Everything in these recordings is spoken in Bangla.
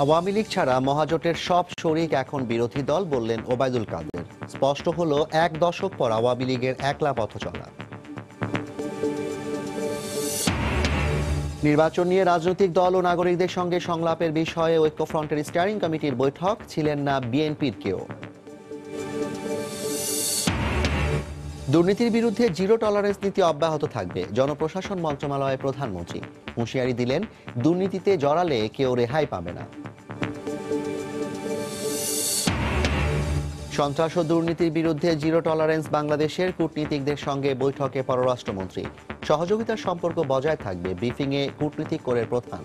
আওয়ামী লীগ ছাড়া মহাজোটের সব শরিক এখন বিরোধী দল, বললেন ওবায়দুল কাদের। স্পষ্ট হলো, এক দশক পর আওয়ামী লীগের একলা পথ চলা। নির্বাচন নিয়ে রাজনৈতিক দল ও নাগরিকদের সঙ্গে সংলাপের বিষয়ে ঐক্যফ্রন্টের স্টিয়ারিং কমিটির বৈঠক, ছিলেন না বিএনপির কেউ। দুর্নীতির বিরুদ্ধে জিরো টলারেন্স নীতি অব্যাহত থাকবে, জনপ্রশাসন মন্ত্রণালয়ের প্রধানমন্ত্রী হুঁশিয়ারি দিলেন, দুর্নীতিতে জড়ালে কেউ রেহাই পাবে না। সন্ত্রাস ও দুর্নীতির বিরুদ্ধে জিরো টলারেন্স বাংলাদেশের কূটনীতিকদের সঙ্গে বৈঠকে পররাষ্ট্রমন্ত্রী। সহযোগিতার সম্পর্ক বজায় থাকবে, ব্রিফিংয়ে কূটনীতিক কোরের প্রধান।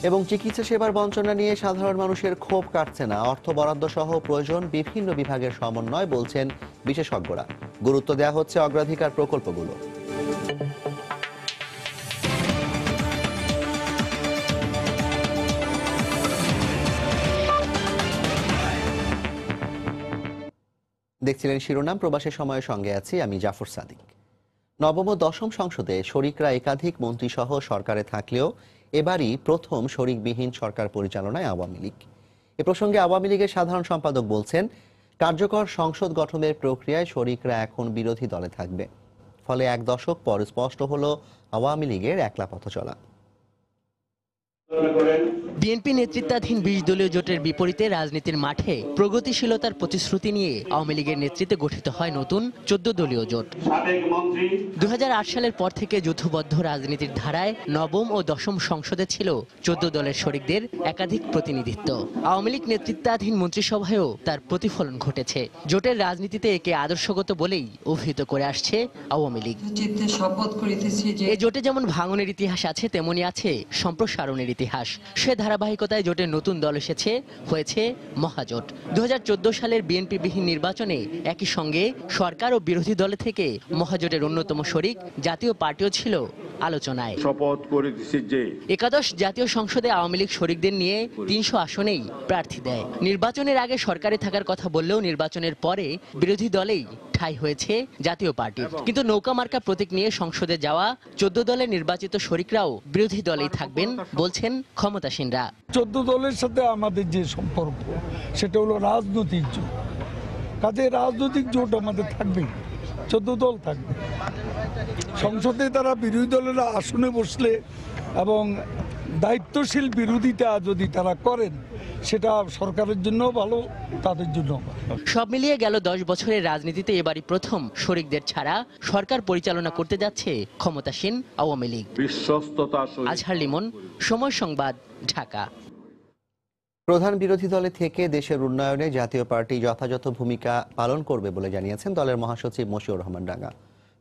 এবং চিকিৎসা সেবার বঞ্চনা নিয়ে সাধারণ মানুষের ক্ষোভ কাটছে না, অর্থ বরাদ্দ সহ প্রয়োজন বিভিন্ন বিভাগের সমন্বয়, বলছেন বিশেষজ্ঞরা। গুরুত্ব দেওয়া হচ্ছে অগ্রাধিকার প্রকল্পগুলো। দেখছিলেন শিরোনাম, প্রবাসের সময়ের সঙ্গে আছি আমি জাফর সাদিক। নবম ও দশম সংসদে শরিকরা একাধিক মন্ত্রী সহ সরকারে থাকলেও এবারই প্রথম শরিকবিহীন সরকার পরিচালনায় আওয়ামী লীগ। এ প্রসঙ্গে আওয়ামী লীগের সাধারণ সম্পাদক বলছেন, কার্যকর সংসদ গঠনের প্রক্রিয়ায় শরিকরা এখন বিরোধী দলে থাকবে। ফলে এক দশক পর স্পষ্ট হলো আওয়ামী লীগের একলা পথ চলা। বিএনপি নেতৃত্বাধীন ২০ দলীয় জোটের বিপরীতে রাজনীতির মাঠে প্রগতিশীলতার প্রতিশ্রুতি নিয়ে আওয়ামী লীগের নেতৃত্বে গঠিত হয় নতুন ১৪ দলীয় জোট। ২০০৮ সালের পর থেকে যুদ্ধবদ্ধ রাজনীতির ধারায় নবম ও দশম সংসদে ছিল ১৪ দলের শরিকদের একাধিক প্রতিনিধিত্ব। আওয়ামী লীগ নেতৃত্বাধীন মন্ত্রিসভায়ও তার প্রতিফলন ঘটেছে। জোটের রাজনীতিতে একে আদর্শগত বলেই অভিহিত করে আসছে আওয়ামী লীগ। এ জোটে যেমন ভাঙনের ইতিহাস আছে, তেমনি আছে সম্প্রসারণের ইতিহাস। সে ধারাবাহিকতায় জোটের নতুন দল এসেছে, হয়েছে মহাজোট। ২০১৪ সালের বিএনপিবিহীন নির্বাচনে একই সঙ্গে সরকার ও বিরোধী দলে থেকে মহাজোটের অন্যতম শরিক জাতীয় পার্টিও ছিল আলোচনায়। শপথ করেছি যে একাদশ জাতীয় সংসদে আওয়ামী লীগ শরিকদের নিয়ে ৩০০ আসনেই প্রার্থী দেয়। নির্বাচনের আগে সরকারে থাকার কথা বললেও নির্বাচনের পরে বিরোধী দলেই ঠাঁই হয়েছে জাতীয় পার্টির। কিন্তু নৌকা মার্কা প্রতীক নিয়ে সংসদে যাওয়া ১৪ দলের নির্বাচিত শরিকরাও বিরোধী দলেই থাকবেন, বলছেন ক্ষমতাসীনরা। ১৪ দলের সাথে আমাদের যে সম্পর্ক, সেটা হলো রাজনৈতিক জোট। কাজে রাজনৈতিক জোট আমাদের থাকবেই, ১৪ দল থাকবে। সংসদে তারা বিরোধী দলেরা আসনে বসলে এবং দায়িত্বশীল বিরোধিতা যদি তারা করেন, সেটা সরকারের জন্য ভালো, তাদের জন্য ভালো। সব মিলিয়ে গেল ১০ বছরের রাজনীতিতে এবারই প্রথম শরিকদের ছাড়া সরকার পরিচালনা করতে যাচ্ছে ক্ষমতাসীন আওয়ামী লীগ। বিশ্বস্ততা। আজহার লিমন, সময় সংবাদ, ঢাকা। প্রধান বিরোধী দলে থেকে দেশের উন্নয়নে জাতীয় পার্টি যথাযথ ভূমিকা পালন করবে বলে জানিয়েছেন দলের মহাসচিব মশিউর রহমান রাঙা।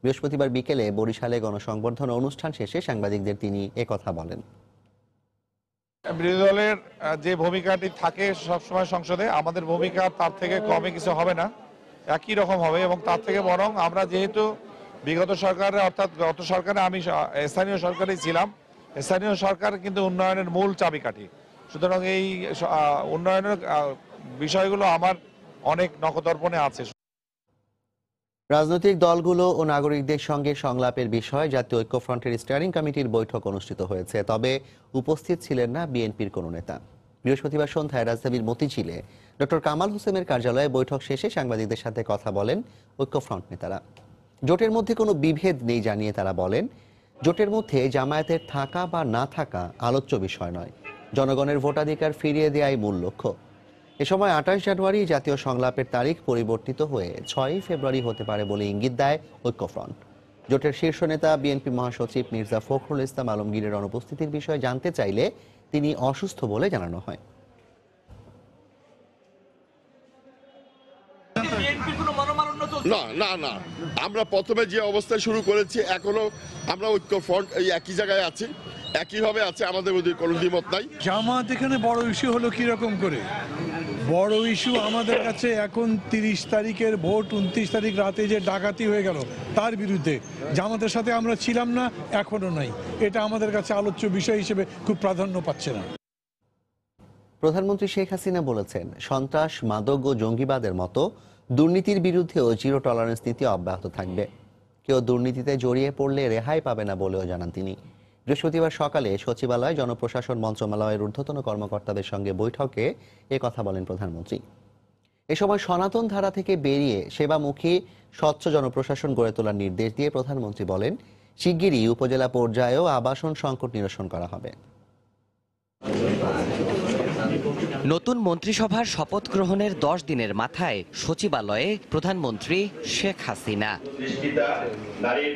বৃহস্পতিবার বিকেলে বরিশালে গণসংবর্ধনা অনুষ্ঠান শেষে সাংবাদিকদের তিনি একথা বলেন। বিরোধী দলের যে ভূমিকাটি থাকে সবসময় সংসদে, আমাদের ভূমিকা তার থেকে কমে কিছু হবে না, একই রকম হবে। এবং তার থেকে বরং আমরা যেহেতু বিগত সরকারে, অর্থাৎ গত সরকারে আমি স্থানীয় সরকারেই ছিলাম, স্থানীয় সরকার কিন্তু উন্নয়নের মূল চাবিকাঠি। সুতরাং এই উন্নয়নের বিষয়গুলো আমার অনেক নখদর্পণে আছে। রাজনৈতিক দলগুলো ও নাগরিকদের সঙ্গে সংলাপের বিষয়ে জাতীয় ঐক্যফ্রন্টের স্টিয়ারিং কমিটির বৈঠক অনুষ্ঠিত হয়েছে, তবে উপস্থিত ছিলেন না বিএনপির কোনো নেতা। বৃহস্পতিবার সন্ধ্যায় রাজধানীর মতিঝিলে ডক্টর কামাল হোসেনের কার্যালয়ে বৈঠক শেষে সাংবাদিকদের সাথে কথা বলেন ঐক্যফ্রন্ট নেতারা। জোটের মধ্যে কোনো বিভেদ নেই জানিয়ে তারা বলেন, জোটের মধ্যে জামায়াতের থাকা বা না থাকা আলোচ্য বিষয় নয়, জনগণের ভোটাধিকার ফিরিয়ে দেওয়াই মূল লক্ষ্য। এ সময় ২৮ জানুয়ারি জাতীয় সংলাপের তারিখ পরিবর্তিত হয়ে ৬ ফেব্রুয়ারি হতে পারে বলে ইঙ্গিত দেয় ঐক্যফ্রন্ট। জোটের শীর্ষ নেতা বিএনপি মহাসচিব মির্জা ফখরুল ইসলাম আলমগীরের অনুপস্থিতির বিষয়ে জানতে চাইলে তিনি অসুস্থ বলে জানানো হয়। না না না, আমরা প্রথমে যে অবস্থায় শুরু করেছি, এখনো আমরা ঐক্যফ্রন্ট এই একই জায়গায় আছি, একইভাবে আছে, আমাদের মধ্যে কোনো দ্বিমত নাই। জামাত এখানে বড় ইস্যু হলো কিরকম করে? বড় ইস্যু আমাদের কাছে এখন ৩০ তারিখের ভোট, ২৯ তারিখ রাতে যে ডাকাতি হয়ে গেল তার বিরুদ্ধে। জামাতের সাথে আমরা ছিলাম না, এখনো নাই। এটা আমাদের কাছে আলোচ্য বিষয় হিসেবে খুব প্রাধান্য পাচ্ছে না। প্রধানমন্ত্রী শেখ হাসিনা বলেছেন, সন্ত্রাস, মাদক ও জঙ্গিবাদের মতো দুর্নীতির বিরুদ্ধেও জিরো টলারেন্স নীতি অব্যাহত থাকবে। কেউ দুর্নীতিতে জড়িয়ে পড়লে রেহাই পাবে না বলেও জানান তিনি। বৃহস্পতিবার সকালে সচিবালয় জনপ্রশাসন মন্ত্রণালয়ের ঊর্ধ্বতন কর্মকর্তাদের সঙ্গে বৈঠকে কথা বলেন প্রধানমন্ত্রী। এ সময় সনাতন ধারা থেকে বেরিয়ে সেবামুখী স্বচ্ছ জনপ্রশাসন গড়ে তোলার নির্দেশ দিয়ে প্রধানমন্ত্রী বলেন, শিগগিরই উপজেলা পর্যায়েও আবাসন সংকট নিরসন করা হবে। নতুন মন্ত্রিসভার শপথ গ্রহণের 10 দিনের মাথায় সচিবালয়ে প্রধানমন্ত্রী শেখ হাসিনা।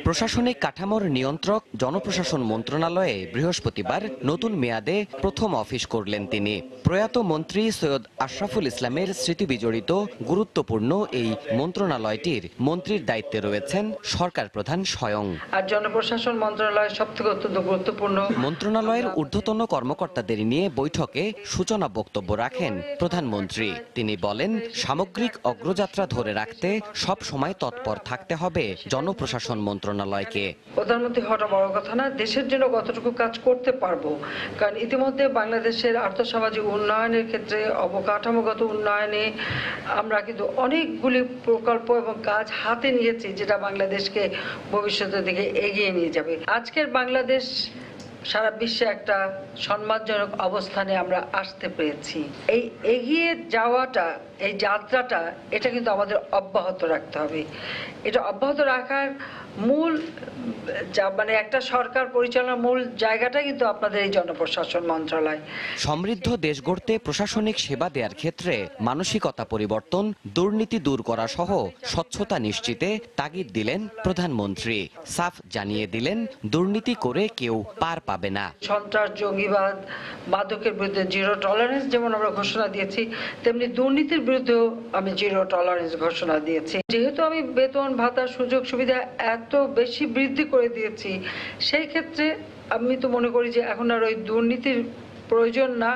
প্রশাসনিক কাঠামোর নিয়ন্ত্রক জনপ্রশাসন মন্ত্রণালয়ে বৃহস্পতিবার নতুন মেয়াদে প্রথম অফিস করলেন তিনি। প্রয়াত মন্ত্রী সৈয়দ আশরাফুল ইসলামের স্মৃতি বিজড়িত গুরুত্বপূর্ণ এই মন্ত্রণালয়টির মন্ত্রীর দায়িত্বে রয়েছেন সরকার প্রধান স্বয়ং। আর জনপ্রশাসন মন্ত্রণালয় সবথেকে অত্যন্ত গুরুত্বপূর্ণ। মন্ত্রণালয়ের ঊর্ধ্বতন কর্মকর্তাদের নিয়ে বৈঠকে সূচনা বক্তব্য রাখেন প্রধানমন্ত্রী। তিনি বলেন, সামগ্রিক অগ্রযাত্রা ধরে রাখতে সব সময় তৎপর থাকতে হবে জনপ্রশাসন মন্ত্রণালয়কে। প্রধানমন্ত্রী হওয়াটা বড় কথা না, দেশের জন্য কতটুকু কাজ করতে পারবো। কারণ ইতিমধ্যে বাংলাদেশের আর্থসামাজিক উন্নয়নের ক্ষেত্রে, অবকাঠামোগত উন্নয়নে আমরা কিন্তু অনেকগুলি প্রকল্প এবং কাজ হাতে নিয়েছি, যেটা বাংলাদেশকে ভবিষ্যতের দিকে এগিয়ে নিয়ে যাবে। আজকের বাংলাদেশ সারা বিশ্বে একটা সম্মানজনক অবস্থানে আমরা আসতে পেরেছি। এই এগিয়ে যাওয়াটা, এই যাত্রাটা, এটা কিন্তু আমাদের অব্যাহত রাখতে হবে। এটা অব্যাহত রাখার মূল মানে একটা সরকার পরিচালনার মূল জায়গাটা কিন্তু আপনাদের এই জনপ্রশাসন মন্ত্রণালয়। সমৃদ্ধ দেশ গড়তে প্রশাসনিক সেবা দেওয়ার ক্ষেত্রে মানসিকতা পরিবর্তন, দুর্নীতি দূর করা সহ স্বচ্ছতা নিশ্চিতে তাগিদ দিলেন প্রধানমন্ত্রী। সাফ জানিয়ে দিলেন, দুর্নীতি করে কেউ পার পাবে না। সন্ত্রাস, জঙ্গিবাদ, মাদকের বিরুদ্ধে জিরো টলারেন্স যেমন আমরা ঘোষণা দিয়েছি, তেমনি দুর্নীতির বিরুদ্ধেও আমি জিরো টলারেন্স ঘোষণা দিয়েছি। যেহেতু আমি বেতন ভাতা সুযোগ সুবিধা এত বেশি বৃদ্ধি করে দিয়েছি, সেই ক্ষেত্রে আমি তো মনে করি যে এখন আর ওই দুর্নীতির প্রয়োজন না,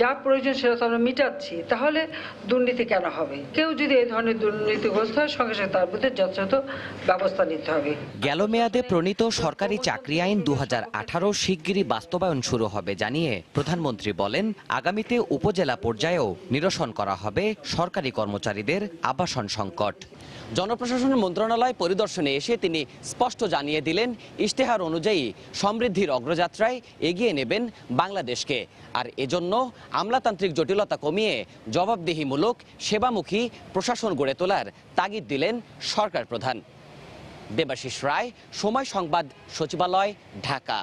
যা প্রয়োজন সেটা তো আমরা মিটাচ্ছি, তাহলে দুর্নীতি কেন হবে? কেউ যদি এই ধরনের দুর্নীতিগ্রস্ত হয়, সঙ্গে সঙ্গে তার বিরুদ্ধে যথাযথ ব্যবস্থা নিতে হবে। গেল মেয়াদে প্রণীত সরকারি চাকরি আইন 2018 শিগগিরই বাস্তবায়ন শুরু হবে জানিয়ে প্রধানমন্ত্রী বলেন, আগামীতে উপজেলা পর্যায়েও নিরসন করা হবে সরকারি কর্মচারীদের আবাসন সংকট। জনপ্রশাসন মন্ত্রণালয় পরিদর্শনে এসে তিনি স্পষ্ট জানিয়ে দিলেন, ইশতেহার অনুযায়ী সমৃদ্ধির অগ্রযাত্রায় এগিয়ে নেবেন বাংলাদেশকে। আর এজন্য আমলাতান্ত্রিক জটিলতা কমিয়ে জবাবদিহিমূলক সেবামুখী প্রশাসন গড়ে তোলার তাগিদ দিলেন সরকার প্রধান। দেবাশিস রায়, সময় সংবাদ, সচিবালয়, ঢাকা।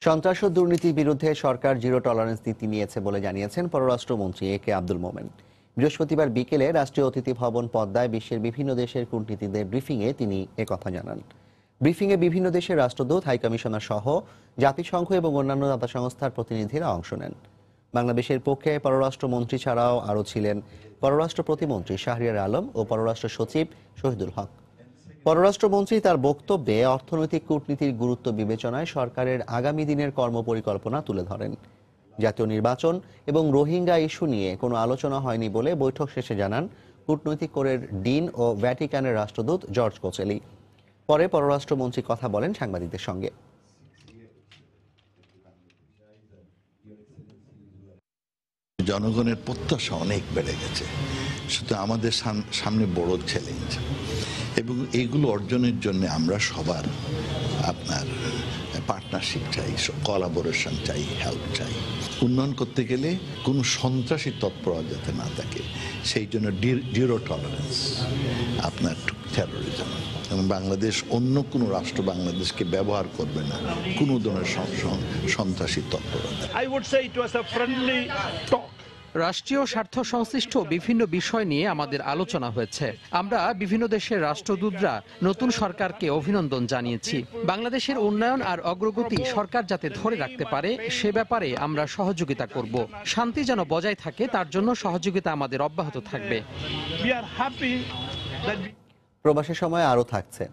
সন্ত্রাস ও দুর্নীতির বিরুদ্ধে সরকার জিরো টলারেন্স নীতি নিয়েছে বলে জানিয়েছেন পররাষ্ট্রমন্ত্রী এ কে আব্দুল মোমেন। বৃহস্পতিবার বিকেলে রাষ্ট্রীয় অতিথি ভবন পদ্মায় বিশ্বের বিভিন্ন দেশের কূটনীতিকদের ব্রিফিংয়ে তিনি একথা জানান। ব্রিফিংয়ে বিভিন্ন দেশের রাষ্ট্রদূত, হাইকমিশনার সহ জাতিসংঘ এবং অন্যান্য দাতা সংস্থার প্রতিনিধিরা অংশ নেন। বাংলাদেশের পক্ষে পররাষ্ট্রমন্ত্রী ছাড়াও আরও ছিলেন পররাষ্ট্র প্রতিমন্ত্রী শাহরিয়ার আলম ও পররাষ্ট্র সচিব শহীদুল হক। পররাষ্ট্রমন্ত্রী তার বক্তব্যে অর্থনৈতিক কূটনীতির গুরুত্ব বিবেচনায় সরকারের আগামী দিনের কর্মপরিকল্পনা তুলে ধরেন। জাতীয় নির্বাচন এবং রোহিঙ্গা ইস্যু নিয়ে কোনো আলোচনা হয়নি বলে বৈঠক শেষে জানান কূটনৈতিক কোরের ডিন ও ভ্যাটিকানের রাষ্ট্রদূত জর্জ কোচেলি। পরে পররাষ্ট্রমন্ত্রী কথা বলেন সাংবাদিকদের সঙ্গে। জনগণের প্রত্যাশা অনেক বেড়ে গেছে, শুধু আমাদের সামনে বড় চ্যালেঞ্জ, এবং এইগুলো অর্জনের জন্য আমরা সবার আপনার পার্টনারশিপ চাই, কোলাবোরেশন চাই, হেল্প চাই। উন্নয়ন করতে গেলে কোনো সন্ত্রাসী তৎপরতা যাতে না থাকে, সেই জন্য জিরো টলারেন্স আপনার টু টেরোরিজম, এবং বাংলাদেশ অন্য কোনো রাষ্ট্র বাংলাদেশকে ব্যবহার করবে না কোনো ধরনের সন্ত্রাসী তৎপরতা। রাষ্ট্রীয় স্বার্থ সংশ্লিষ্ট বিভিন্ন বিষয় নিয়ে আমাদের আলোচনা হয়েছে। আমরা বিভিন্ন দেশের রাষ্ট্রদূতরা নতুন সরকারকে অভিনন্দন জানিয়েছি। বাংলাদেশের উন্নয়ন আর অগ্রগতি সরকার যাতে ধরে রাখতে পারে সে ব্যাপারে আমরা সহযোগিতা করব। শান্তি যেন বজায় থাকে তার জন্য সহযোগিতা আমাদের অব্যাহত থাকবে। প্রবাসের সময় আরও থাকছে।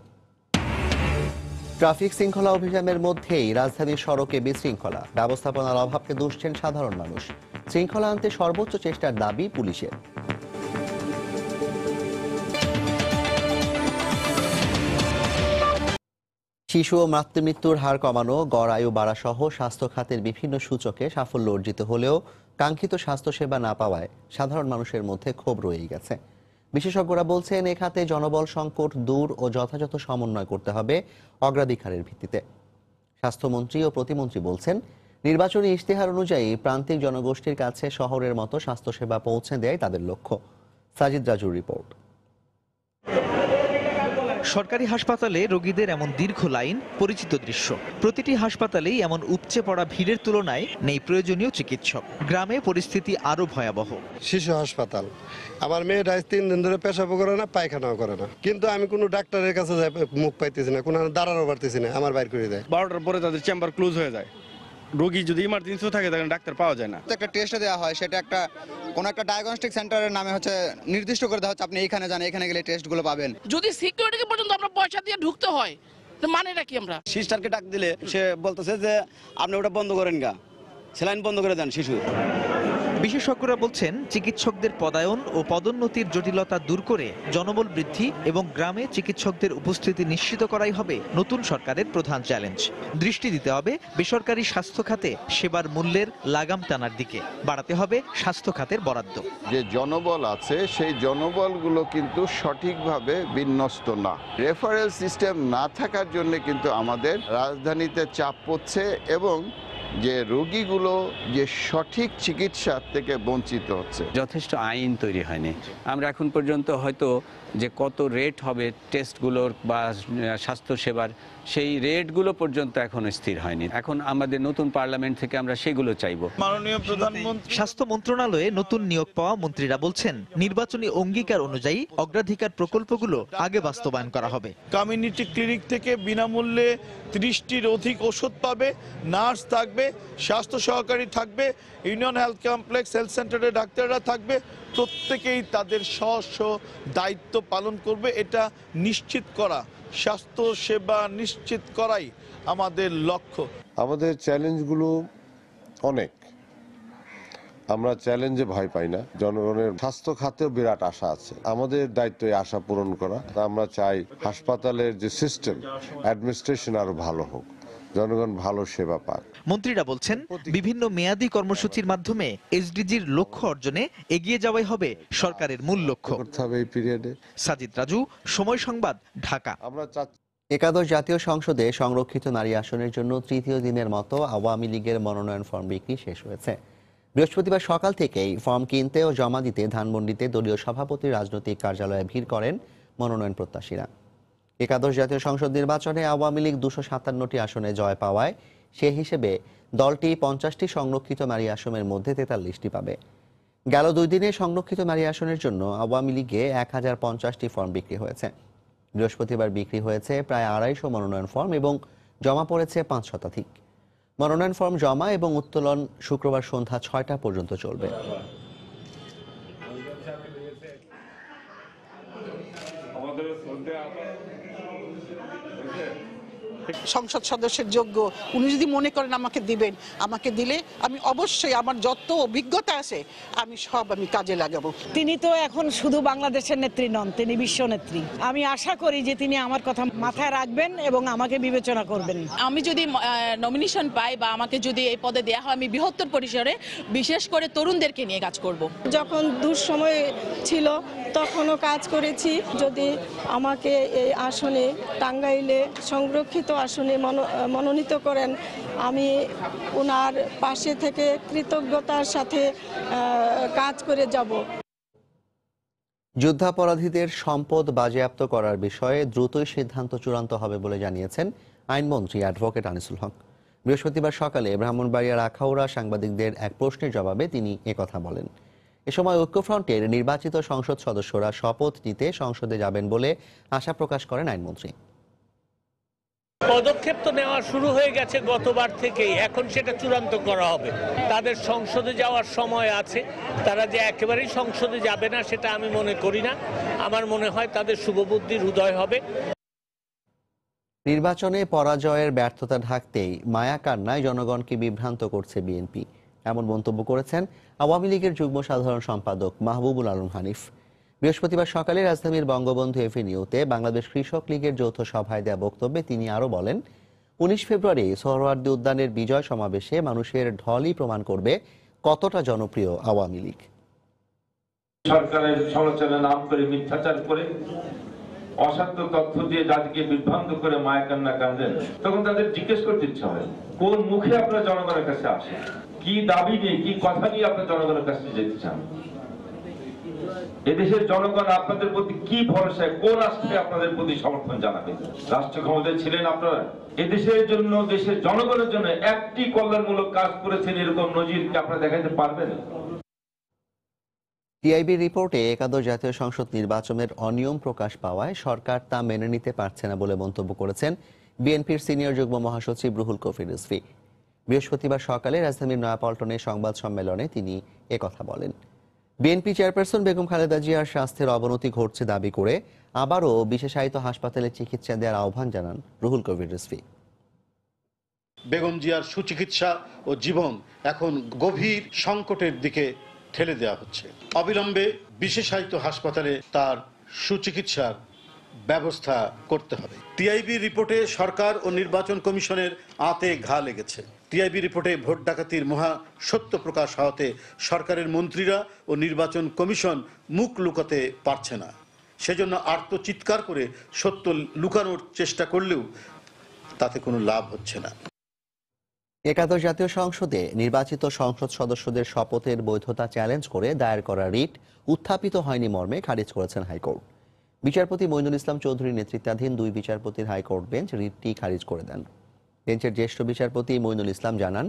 ট্রাফিক শৃঙ্খলা অভিযানের মধ্যেই রাজধানীর সড়কে বিশৃঙ্খলা, ব্যবস্থাপনার অভাবকে দুষছেন সাধারণ মানুষ। শৃঙ্খলা আনতে সর্বোচ্চ চেষ্টার দাবি পুলিশের। শিশু ও মাতৃমৃত্যুর হার কমানো, গড় আয়ু বাড়া সহ স্বাস্থ্য খাতের বিভিন্ন সূচকে সাফল্য অর্জিত হলেও কাঙ্ক্ষিত স্বাস্থ্যসেবা না পাওয়ায় সাধারণ মানুষের মধ্যে ক্ষোভ রয়েই গেছে। বিশেষজ্ঞরা বলছেন, এ খাতে জনবল সংকট দূর ও যথাযথ সমন্বয় করতে হবে অগ্রাধিকারের ভিত্তিতে। স্বাস্থ্যমন্ত্রী ও প্রতিমন্ত্রী বলছেন, নির্বাচনী ইশতেহার অনুযায়ী প্রান্তিক জনগোষ্ঠীর কাছে শহরের মতো স্বাস্থ্যসেবা পৌঁছে দেয় তাদের লক্ষ্য। সাজিদ রাজুর রিপোর্ট। সরকারি হাসপাতালে রোগীদের এমন দীর্ঘ লাইন পরিচিত দৃশ্য। প্রতিটি হাসপাতালেই এমন উপচে পড়া ভিড়ের তুলনায় নেই প্রয়োজনীয় চিকিৎসক। গ্রামে পরিস্থিতি আরো ভয়াবহ। শিশু হাসপাতাল, আমার মেয়েটা 3 দিন ধরে পেশাবও করে না, পায়খানাও করে না, কিন্তু আমি কোনো ডাক্তারের কাছে যাই মুখ পাইতেছি না, কোনো দাঁড়ানো পারতেছি না, আমার বাইর করে দেয়। 12টার পরে তাদের চেম্বার ক্লোজ হয়ে যায়। রোগী যদি ইমার্জেন্সিও থাকে তখন ডাক্তার পাওয়া যায় না। একটা টেস্ট দেওয়া হয়, সেটা কোন একটা ডায়াগনস্টিক সেন্টারের নামে নির্দিষ্ট করে দেওয়া হচ্ছে, আপনি এইখানে যান, এখানে গেলে টেস্টগুলো পাবেন। যদি সিকিউরিটি পর্যন্ত আমরা পয়সা দিয়ে ঢুকতে হয়, মানে নাকি আমরা সিস্টারকে ডাক দিলে সে বলতেছে যে আপনি ওটা বন্ধ করেন গা, স্যালাইন বন্ধ করে দেন শিশু। বিশেষজ্ঞরা বলছেন, চিকিৎসকদের পদায়ন ও পদোন্নতির জটিলতা দূর করে জনবল বৃদ্ধি এবং গ্রামে চিকিৎসকদের উপস্থিতি নিশ্চিত করাই হবে নতুন সরকারের প্রধান চ্যালেঞ্জ। দৃষ্টি দিতে হবে বেসরকারি স্বাস্থ্য খাতে সেবার মূল্যের লাগাম টানার দিকে। বাড়াতে হবে স্বাস্থ্য খাতের বরাদ্দ। যে জনবল আছে সেই জনবলগুলো কিন্তু সঠিকভাবে বিন্যস্ত না। রেফারেল সিস্টেম না থাকার জন্য কিন্তু আমাদের রাজধানীতে চাপ পড়ছে এবং যে রোগীগুলো যে সঠিক চিকিৎসা থেকে বঞ্চিত হচ্ছে। যথেষ্ট আইন তৈরি হয়নি। আমরা এখন পর্যন্ত হয়তো যে কত রেট হবে টেস্টগুলোর বা স্বাস্থ্যসেবার, সেই রেটগুলো পর্যন্ত এখন স্থির হয়নি। এখন আমাদের নতুন পার্লামেন্ট থেকে আমরা সেগুলো চাইব। মাননীয় প্রধানমন্ত্রী স্বাস্থ্য মন্ত্রণালয়ে নতুন নিয়োগ পাওয়া মন্ত্রীরা বলছেন, নির্বাচনী অঙ্গীকার অনুযায়ী অগ্রাধিকার প্রকল্পগুলো আগে বাস্তবায়ন করা হবে। কমিউনিটি ক্লিনিক থেকে বিনামূল্যে 30টির অধিক ওষুধ পাবে, নার্স থাকবে, স্বাস্থ্য সহকারী থাকবে, ইউনিয়ন হেলথ কমপ্লেক্স হেলথ সেন্টারে ডাক্তাররা থাকবে, প্রত্যেকেই তাদের স্ব দায়িত্ব পালন করবে। এটা নিশ্চিত করা, স্বাস্থ্য সেবা নিশ্চিত করাই আমাদের লক্ষ্য। আমাদের চ্যালেঞ্জগুলো অনেক, আমরা চ্যালেঞ্জে ভয় পাই না। জনগণের স্বাস্থ্য খাতেও বিরাট আশা আছে, আমাদের দায়িত্ব এই আশা পূরণ করা। আমরা চাই হাসপাতালের যে সিস্টেম, অ্যাডমিনিস্ট্রেশন আরো ভালো হোক, জনগণ ভালো সেবা পাক। মন্ত্রীরা বলছেন, বিভিন্ন মেয়াদী কর্মসূচির মাধ্যমে এসডিজির লক্ষ্য অর্জনে এগিয়ে যাওয়াই হবে সরকারের মূল লক্ষ্য। এই পিরিয়ডে সাজিদ রাজু, সময় সংবাদ, ঢাকা। আমরা একাদশ জাতীয় সংসদে সংরক্ষিত নারী আসনের জন্য তৃতীয় দিনের মতো আওয়ামী লীগের মনোনয়ন ফর্ম বিক্রি শেষ হয়েছে। বৃহস্পতিবার সকাল থেকেই ফর্ম কিনতে ও জমা দিতে ধানমন্ডিতে দলীয় সভাপতির রাজনৈতিক কার্যালয়ে ভিড় করেন মনোনয়ন প্রত্যাশীরা। একাদশ জাতীয় সংসদ নির্বাচনে আওয়ামী লীগ 257টি আসনে জয় পাওয়ায় সে হিসেবে দলটি 50টি সংরক্ষিত নারী আসনের মধ্যে 43টি পাবে। গেল 2 দিনে সংরক্ষিত নারী আসনের জন্য আওয়ামী লীগে 1050টি ফর্ম বিক্রি হয়েছে। বৃহস্পতিবার বিক্রি হয়েছে প্রায় 250 মনোনয়ন ফর্ম এবং জমা পড়েছে 5 শতাধিক। মনোনয়ন ফর্ম জমা এবং উত্তোলন শুক্রবার সন্ধ্যা 6টা পর্যন্ত চলবে। সংসদ সদস্যের যোগ্য, উনি যদি মনে করেন আমাকে দিবেন, আমাকে দিলে আমি অবশ্যই আমার যত অভিজ্ঞতা আছে আমি কাজে লাগাবো। তিনি তো এখন শুধু বাংলাদেশের নেত্রী নন, তিনি বিশ্ব নেত্রী। আমি আশা করি যে তিনি আমার কথা মাথায় রাখবেন এবং আমাকে বিবেচনা করবেন। আমি যদি নমিনেশন পাই বা আমাকে যদি এই পদে দেওয়া হয়, আমি বৃহত্তর পরিসরে বিশেষ করে তরুণদেরকে নিয়ে কাজ করব। যখন দুঃসময় ছিল তখনও কাজ করেছি। যদি আমাকে এই আসনে, টাঙ্গাইলে সংরক্ষিত আসনে মনোনীত করেন, আমি ওনার পাশে থেকে কৃতজ্ঞতার সাথে কাজ করে যাব। যুদ্ধাপরাধীদের সম্পদ বাজেয়াপ্ত করার বিষয়ে দ্রুতই সিদ্ধান্ত চূড়ান্ত হবে বলে জানিয়েছেন আইনমন্ত্রী অ্যাডভোকেট আনিসুল হক। বৃহস্পতিবার সকালে ব্রাহ্মণবাড়িয়ার আখাউড়া সাংবাদিকদের এক প্রশ্নের জবাবে তিনি একথা বলেন। এ সময় ঐক্যফ্রন্টের নির্বাচিত সংসদ সদস্যরা শপথ নিতে সংসদে যাবেন বলে আশা প্রকাশ করেন আইনমন্ত্রী। পদক্ষেপ তো নেওয়া শুরু হয়ে গেছে গতবার থেকেই, এখন সেটা চূড়ান্ত করা হবে। তাদের সংসদে যাওয়ার সময় আছে, তারা যে একেবারেই সংসদে যাবে না সেটা আমি মনে করি না। আমার মনে হয় তাদের শুভবুদ্ধির উদয় হবে। নির্বাচনে পরাজয়ের ব্যর্থতা ঢাকতেই মায়া কান্নায় জনগণকে বিভ্রান্ত করছে বিএনপি, এমন মন্তব্য করেছেন আওয়ামী লীগের যুগ্ম সাধারণ সম্পাদক মাহবুবুল আলম হানিফ। বৃহস্পতিবার সকালে রাজধানীর বঙ্গবন্ধু এভিনিউতে বাংলাদেশ কৃষক লীগের যৌথ সভায় দেওয়া বক্তব্যে তিনি আরও বলেন, 19 ফেব্রুয়ারি সোহরাওয়ার্দী উদ্যানের বিজয় সমাবেশে মানুষের ঢলই প্রমাণ করবে কতটা জনপ্রিয় আওয়ামী লীগ। সরকারের সমালোচনা নাম করে মিথ্যাচার করে অসত্য তথ্য দিয়ে যাদেরকে বিভ্রান্ত করে মায়া কান্না কাঁদেন, তখন তাদের জিজ্ঞেস করতে ইচ্ছা হয় কোন মুখে আপনারা জনগণের কাছে আসেন, কি দাবি নিয়ে, কি কথা নিয়ে আপনারা জনগণের কাছে যেতে চান। এদেশের জনগণ আপনাদের প্রতি কি ভরসায়, কোন আস্থে আপনাদের প্রতি সমর্থন জানাবে? রাষ্ট্র ক্ষমতায় ছিলেন আপনারা, এদেশের জন্য, দেশের জনগণের জন্য একটি কল্যাণমূলক কাজ করেছেন এরকম নজির কি আপনারা দেখাতে পারবেন? টিআইবি রিপোর্টে একাদশ জাতীয় সংসদ নির্বাচনের অনিয়ম প্রকাশ পাওয়ায় সরকার তা মেনে নিতে পারছে না বলে মন্তব্য করেছেন বিএনপির সিনিয়র যুগ্ম মহাসচিব রুহুল কবির রিজভী। বৃহস্পতিবার সকালে রাজধানীর নয়াপল্টনে সংবাদ সম্মেলনে তিনি একথা বলেন। বিএনপি চেয়ারপারসন বেগম খালেদা জিয়ার স্বাস্থ্যের অবনতি ঘটছে দাবি করে আবারও বিশেষায়িত হাসপাতালে চিকিৎসা দেওয়ার আহ্বান জানান রুহুল কবির রিজভী। বেগম জিয়ার সুচিকিৎসা ও জীবন এখন গভীর সংকটের দিকে ঠেলে দেওয়া হচ্ছে। অবিলম্বে বিশেষায়িত হাসপাতালে তার সুচিকিৎসার ব্যবস্থা করতে হবে। টিআইবি রিপোর্টে সরকার ও নির্বাচন কমিশনের আঁতে ঘা লেগেছে। টিআইবি রিপোর্টে ভোট ডাকাতির মহা সত্য প্রকাশ হওয়াতে সরকারের মন্ত্রীরা ও নির্বাচন কমিশন মুখ লুকাতে পারছে না। সেজন্য আর্তচিৎকার করে সত্য লুকানোর চেষ্টা করলেও তাতে কোনো লাভ হচ্ছে না। একাদশ জাতীয় সংসদে নির্বাচিত সংসদ সদস্যদের শপথের বৈধতা চ্যালেঞ্জ করে দায়ের করা রিট উত্থাপিত হয়নি মর্মে খারিজ করেছেন হাইকোর্ট। বিচারপতি মইনুল ইসলাম চৌধুরী নেতৃত্বাধীন 2 বিচারপতির হাইকোর্ট বেঞ্চ রিটটি খারিজ করে দেন। বেঞ্চের জ্যেষ্ঠ বিচারপতি মইনুল ইসলাম জানান,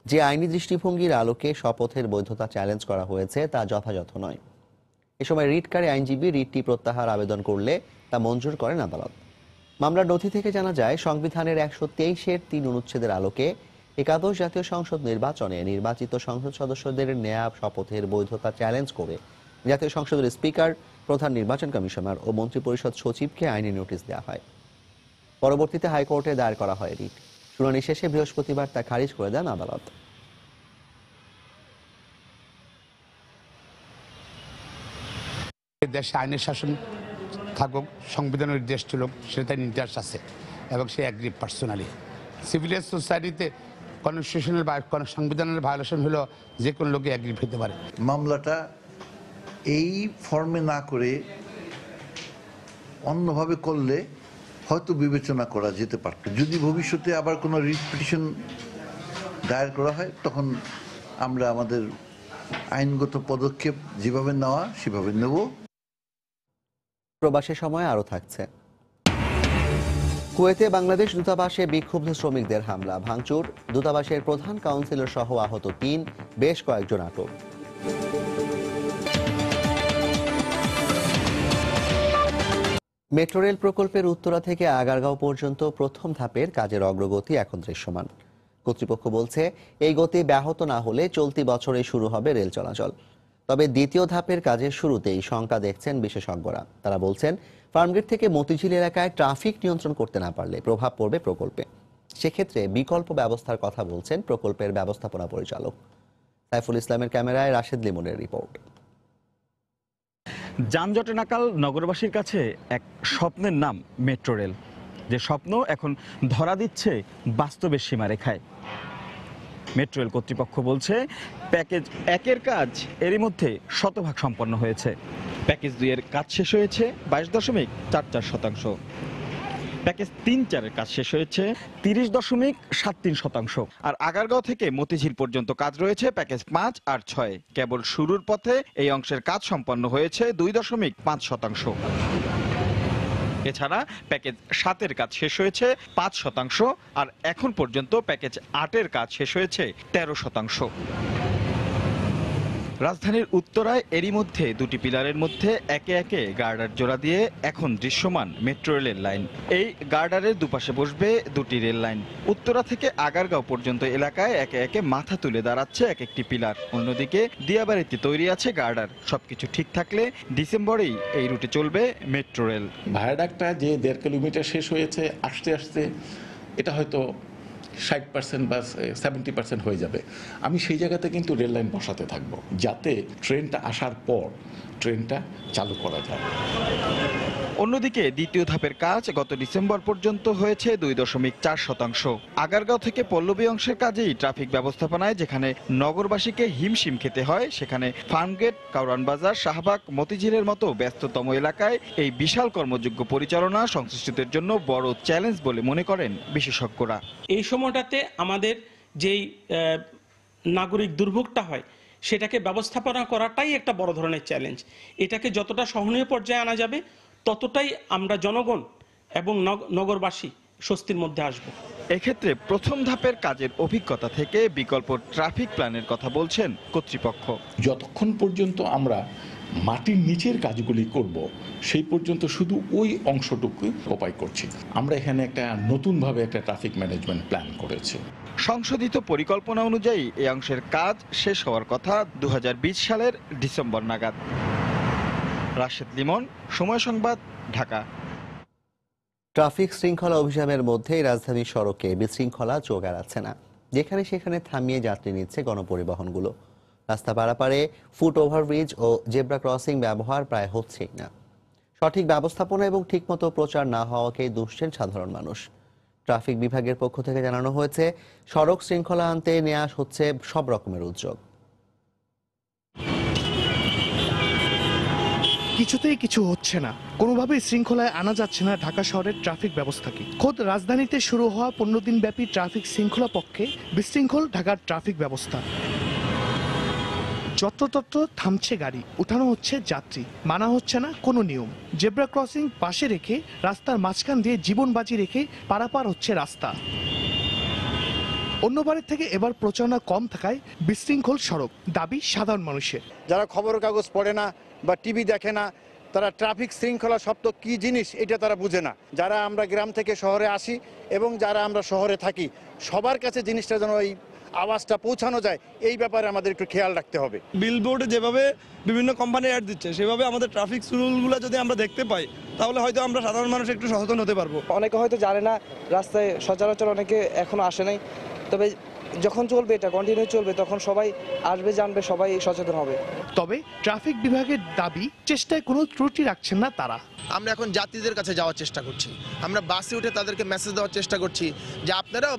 যে আইনি দৃষ্টিভঙ্গির আলোকে শপথের বৈধতা চ্যালেঞ্জ করা হয়েছে তা যথাযথ নয়। এ সময় রিটকারী আইনজীবী রিটটি প্রত্যাহার আবেদন করলে তা মঞ্জুর করেন আদালত। মামলার নথি থেকে জানা যায়, সংবিধানের 123-এর 3 অনুচ্ছেদের আলোকে একাদশ জাতীয় সংসদ নির্বাচনে নির্বাচিত সংসদ সদস্যদের নেয়া শপথের বৈধতা চ্যালেঞ্জ করে জাতীয় সংসদের স্পিকার, প্রধান নির্বাচন কমিশনার ও মন্ত্রিপরিষদ সচিবকে আইনি নোটিশ দেওয়া হয়। পরবর্তীতে হাইকোর্টে দায়ের করা হয় রিট। শুনানি শেষে বৃহস্পতিবার তা খারিজ করে দেন আদালত। দেশে আইনের শাসন থাকুক, সংবিধানের দেশ ছিল, সেটা নির্দেশ আছে এবং সে অ্যাগ্রি পার্সোনালি। সিভিল সোসাইটিতে কনস্টিটিউশনাল বা সংবিধানের ভায়োলেশন হলো যে কোনো লোকে অ্যাগ্রি হতে পারে। মামলাটা এই ফর্মে না করে অন্যভাবে করলে হয়তো বিবেচনা করা যেতে পারত। যদি ভবিষ্যতে আবার কোনো রিট পিটিশন দায়ের করা হয়, তখন আমরা আমাদের আইনগত পদক্ষেপ যেভাবে নেওয়া সেভাবে নেব। প্রবাসের সময় আরও থাকছে। কুয়েতে বাংলাদেশ দূতাবাসে বিক্ষুব্ধ শ্রমিকদের হামলা, ভাঙচুর, দূতাবাসের প্রধান কাউন্সিলর সহ আহত 3, বেশ কয়েকজন আটক। মেট্রো রেল প্রকল্পের উত্তরা থেকে আগারগাঁও পর্যন্ত প্রথম ধাপের কাজের অগ্রগতি এখন দৃশ্যমান। কর্তৃপক্ষ বলছে, এই গতি ব্যাহত না হলে চলতি বছরে শুরু হবে রেল চলাচল। তবে দ্বিতীয় ধাপের কাজের শুরুতেই শঙ্কা দেখছেন বিশেষজ্ঞরা। তারা বলছেন, ফার্মগেট থেকে মতিঝিল এলাকায় ট্রাফিক নিয়ন্ত্রণ করতে না পারলে প্রভাব পড়বে প্রকল্পে। সেক্ষেত্রে বিকল্প ব্যবস্থার কথা বলছেন প্রকল্পের ব্যবস্থাপনা পরিচালক। সাইফুল ইসলামের ক্যামেরায় রাশেদ লিমনের রিপোর্ট। যানজটে নাকাল নগরবাসীর কাছে এক স্বপ্নের নাম মেট্রো রেল, যে স্বপ্ন এখন ধরা দিচ্ছে বাস্তবের সীমারেখায়। মেট্রো রেল কর্তৃপক্ষ বলছে, প্যাকেজ 1-এর কাজ এরই মধ্যে শতভাগ সম্পন্ন হয়েছে। প্যাকেজ 2-এর কাজ শেষ হয়েছে 22.44%। প্যাকেজ 3-4-এর কাজ শেষ হয়েছে 30.73%। আর আগারগাঁও থেকে মতিঝিল পর্যন্ত কাজ রয়েছে প্যাকেজ 5 আর 6। কেবল শুরুর পথে এই অংশের কাজ সম্পন্ন হয়েছে 2.5%। এছাড়া প্যাকেজ 7-এর কাজ শেষ হয়েছে 5%, আর এখন পর্যন্ত প্যাকেজ 8-এর কাজ শেষ হয়েছে 13%। রাজধানীর উত্তরায় এরই মধ্যে 2টি পিলারের মধ্যে একে একে গার্ডার জোড়া দিয়ে এখন দৃশ্যমান মেট্রো রেলের লাইন। এই গার্ডারের দুপাশে বসবে 2টি রেল লাইন। উত্তরা থেকে আগারগাঁও পর্যন্ত এলাকায় একে একে মাথা তুলে দাঁড়াচ্ছে এক একটি পিলার। অন্যদিকে দিয়াবাড়িতে তৈরি আছে গার্ডার। সবকিছু ঠিক থাকলে ডিসেম্বরেই এই রুটে চলবে মেট্রো রেল। ভায়াডাক্টটা যে 1.5 কিলোমিটার শেষ হয়েছে, আস্তে আস্তে এটা হয়তো 60% বা 70% হয়ে যাবে। আমি সেই জায়গাতে কিন্তু রেল লাইন বসাতে থাকবো, যাতে ট্রেনটা আসার পর ট্রেনটা চালু করা যায়। অন্যদিকে দ্বিতীয় ধাপের কাজ গত ডিসেম্বর পর্যন্ত হয়েছে 2.4%। আগারগাঁও থেকে পল্লবী অংশের কাজেই ট্রাফিক ব্যবস্থাপনায় যেখানে নগরবাসীকে হিমশিম খেতে হয়, সেখানে ফার্মগেট, কাউরান বাজার, শাহবাগ, মতিঝিলের মতো ব্যস্ততম এলাকায় এই বিশাল কর্মযোগ্য পরিচালনা সংশ্লিষ্টদের জন্য বড় চ্যালেঞ্জ বলে মনে করেন বিশেষজ্ঞরা। এই সময়টাতে আমাদের যেই নাগরিক দুর্ভোগটা হয় সেটাকে ব্যবস্থাপনা করাটাই একটা বড় ধরনের চ্যালেঞ্জ। এটাকে যতটা সহনীয় পর্যায়ে আনা যাবে ততটাই আমরা জনগণ এবং নগরবাসী স্বস্তির মধ্যে আসব। এক্ষেত্রে প্রথম ধাপের কাজের অভিজ্ঞতা থেকে বিকল্প ট্রাফিক প্ল্যানের কথা বলছেন কর্তৃপক্ষ। যতক্ষণ পর্যন্ত আমরা মাটির নিচের কাজগুলি করব সেই পর্যন্ত শুধু ওই অংশটুকুই উপায় করছি। আমরা এখানে একটা নতুনভাবে একটা ট্রাফিক ম্যানেজমেন্ট প্ল্যান করেছি। সংশোধিত পরিকল্পনা অনুযায়ী এই অংশের কাজ শেষ হওয়ার কথা 2020 সালের ডিসেম্বর নাগাদ। রাশেদ লিমন, সময় সংবাদ, ঢাকা। ট্রাফিক শৃঙ্খলা অভিযানের মধ্যেই রাজধানীর সড়কে বিশৃঙ্খলা চোখ এড়াচ্ছে না। যেখানে সেখানে থামিয়ে যাত্রী নিচ্ছে গণপরিবহনগুলো। রাস্তা পারাপারে ফুট ওভারব্রিজ ও জেব্রা ক্রসিং ব্যবহার প্রায় হচ্ছেই না। সঠিক ব্যবস্থাপনা এবং ঠিকমতো প্রচার না হওয়াকেই দুষছেন সাধারণ মানুষ। ট্রাফিক বিভাগের পক্ষ থেকে জানানো হয়েছে, সড়ক শৃঙ্খলা আনতে নেওয়া হচ্ছে সব রকমের উদ্যোগ। কিছুতেই কিছু হচ্ছে না, কোনোভাবেই শৃঙ্খলায় আনা যাচ্ছে না ঢাকা শহরের ট্রাফিক ব্যবস্থাকে। খোদ রাজধানীতে শুরু হওয়া 15 দিন ব্যাপী ট্রাফিক শৃঙ্খলা পক্ষে বিশৃঙ্খল ঢাকার ট্রাফিক ব্যবস্থা। যত্রতত্র থামছে গাড়ি, উঠানো হচ্ছে যাত্রী, মানা হচ্ছে না কোনো নিয়ম। জেব্রা ক্রসিং পাশে রেখে রাস্তার মাঝখান দিয়ে জীবন বাজি রেখে পারাপার হচ্ছে রাস্তা। অন্যবারের থেকে এবার প্রচারণা কম থাকায় বিশৃঙ্খল সড়ক, দাবি সাধারণ মানুষের। যারা খবরের কাগজ পড়ে না বা টিভি দেখে না, তারা ট্রাফিক শৃঙ্খলা শব্দ কি জিনিস এটা তারা বুঝে না। যারা আমরা গ্রাম থেকে শহরে আসি এবং যারা আমরা শহরে থাকি, সবার কাছে জিনিসটা যেন এই আওয়াজটা পৌঁছানো যায়, এই ব্যাপারে আমাদের একটু খেয়াল রাখতে হবে। বিলবোর্ডে যেভাবে বিভিন্ন কোম্পানি অ্যাড দিচ্ছে, সেভাবে আমাদের ট্রাফিক রুলগুলো যদি আমরা দেখতে পাই, তাহলে হয়তো আমরা সাধারণ মানুষ একটু সচেতন হতে পারবো। অনেকে হয়তো জানে না, রাস্তায় সচরাচর অনেকে এখনো আসে নাই, তবে যখন চলবে, এটা কন্টিনিউ চলবে, তখন সবাই আসবে, জানবে, সবাই সচেতন হবে। তবে ট্রাফিক বিভাগের দাবি, চেষ্টায় কোনো ত্রুটি রাখছেন না তারা। আমরা এখন যাত্রীদের কাছে যাওয়ার চেষ্টা করছি, আমরা বাসে উঠে তাদেরকে মেসেজ দেওয়ার চেষ্টা করছি যে আপনারাও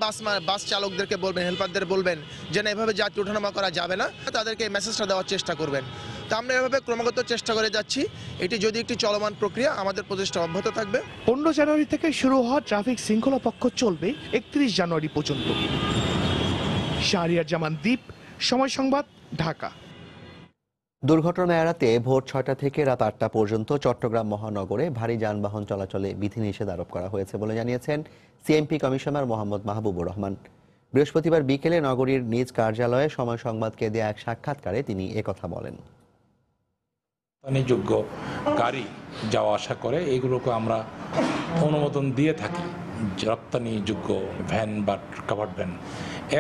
বাস চালকদেরকে বলবেন, হেল্পারদের বলবেন যে না, এভাবে যাত্রী ওঠানামা করা যাবে না, তাদেরকে মেসেজটা দেওয়ার চেষ্টা করবেন। তো আমরা এভাবে ক্রমাগত চেষ্টা করে যাচ্ছি। এটি যদি একটি চলমান প্রক্রিয়া, আমাদের প্রচেষ্টা অব্যাহত থাকবে। 15 জানুয়ারি থেকে শুরু হওয়া ট্রাফিক শৃঙ্খলা পক্ষ চলবে 31 জানুয়ারি পর্যন্ত। শাহরিয়ার জামান দ্বীপ, সময় সংবাদ, ঢাকা। দুর্ঘটনা এড়াতে ভোর 6টা থেকে রাত 8টা পর্যন্ত চট্টগ্রাম মহানগরে ভারী যানবাহন চলাচলে বিধিনিষেধ আরোপ করা হয়েছে বলে জানিয়েছেন সিএমপি কমিশনার মোহাম্মদ মাহবুবুর রহমান। বৃহস্পতিবার বিকেলে নগরীর নিজ কার্যালয়ে সময় সংবাদকে দেয়া এক সাক্ষাৎকারে তিনি একথা বলেন। যোগ্য গাড়ি যাওয়া আসা করে, এগুলোকে আমরা অনুমোদন দিয়ে থাকি, রপ্তানিযোগ্য ভ্যান বা কাভার্ড ভ্যান।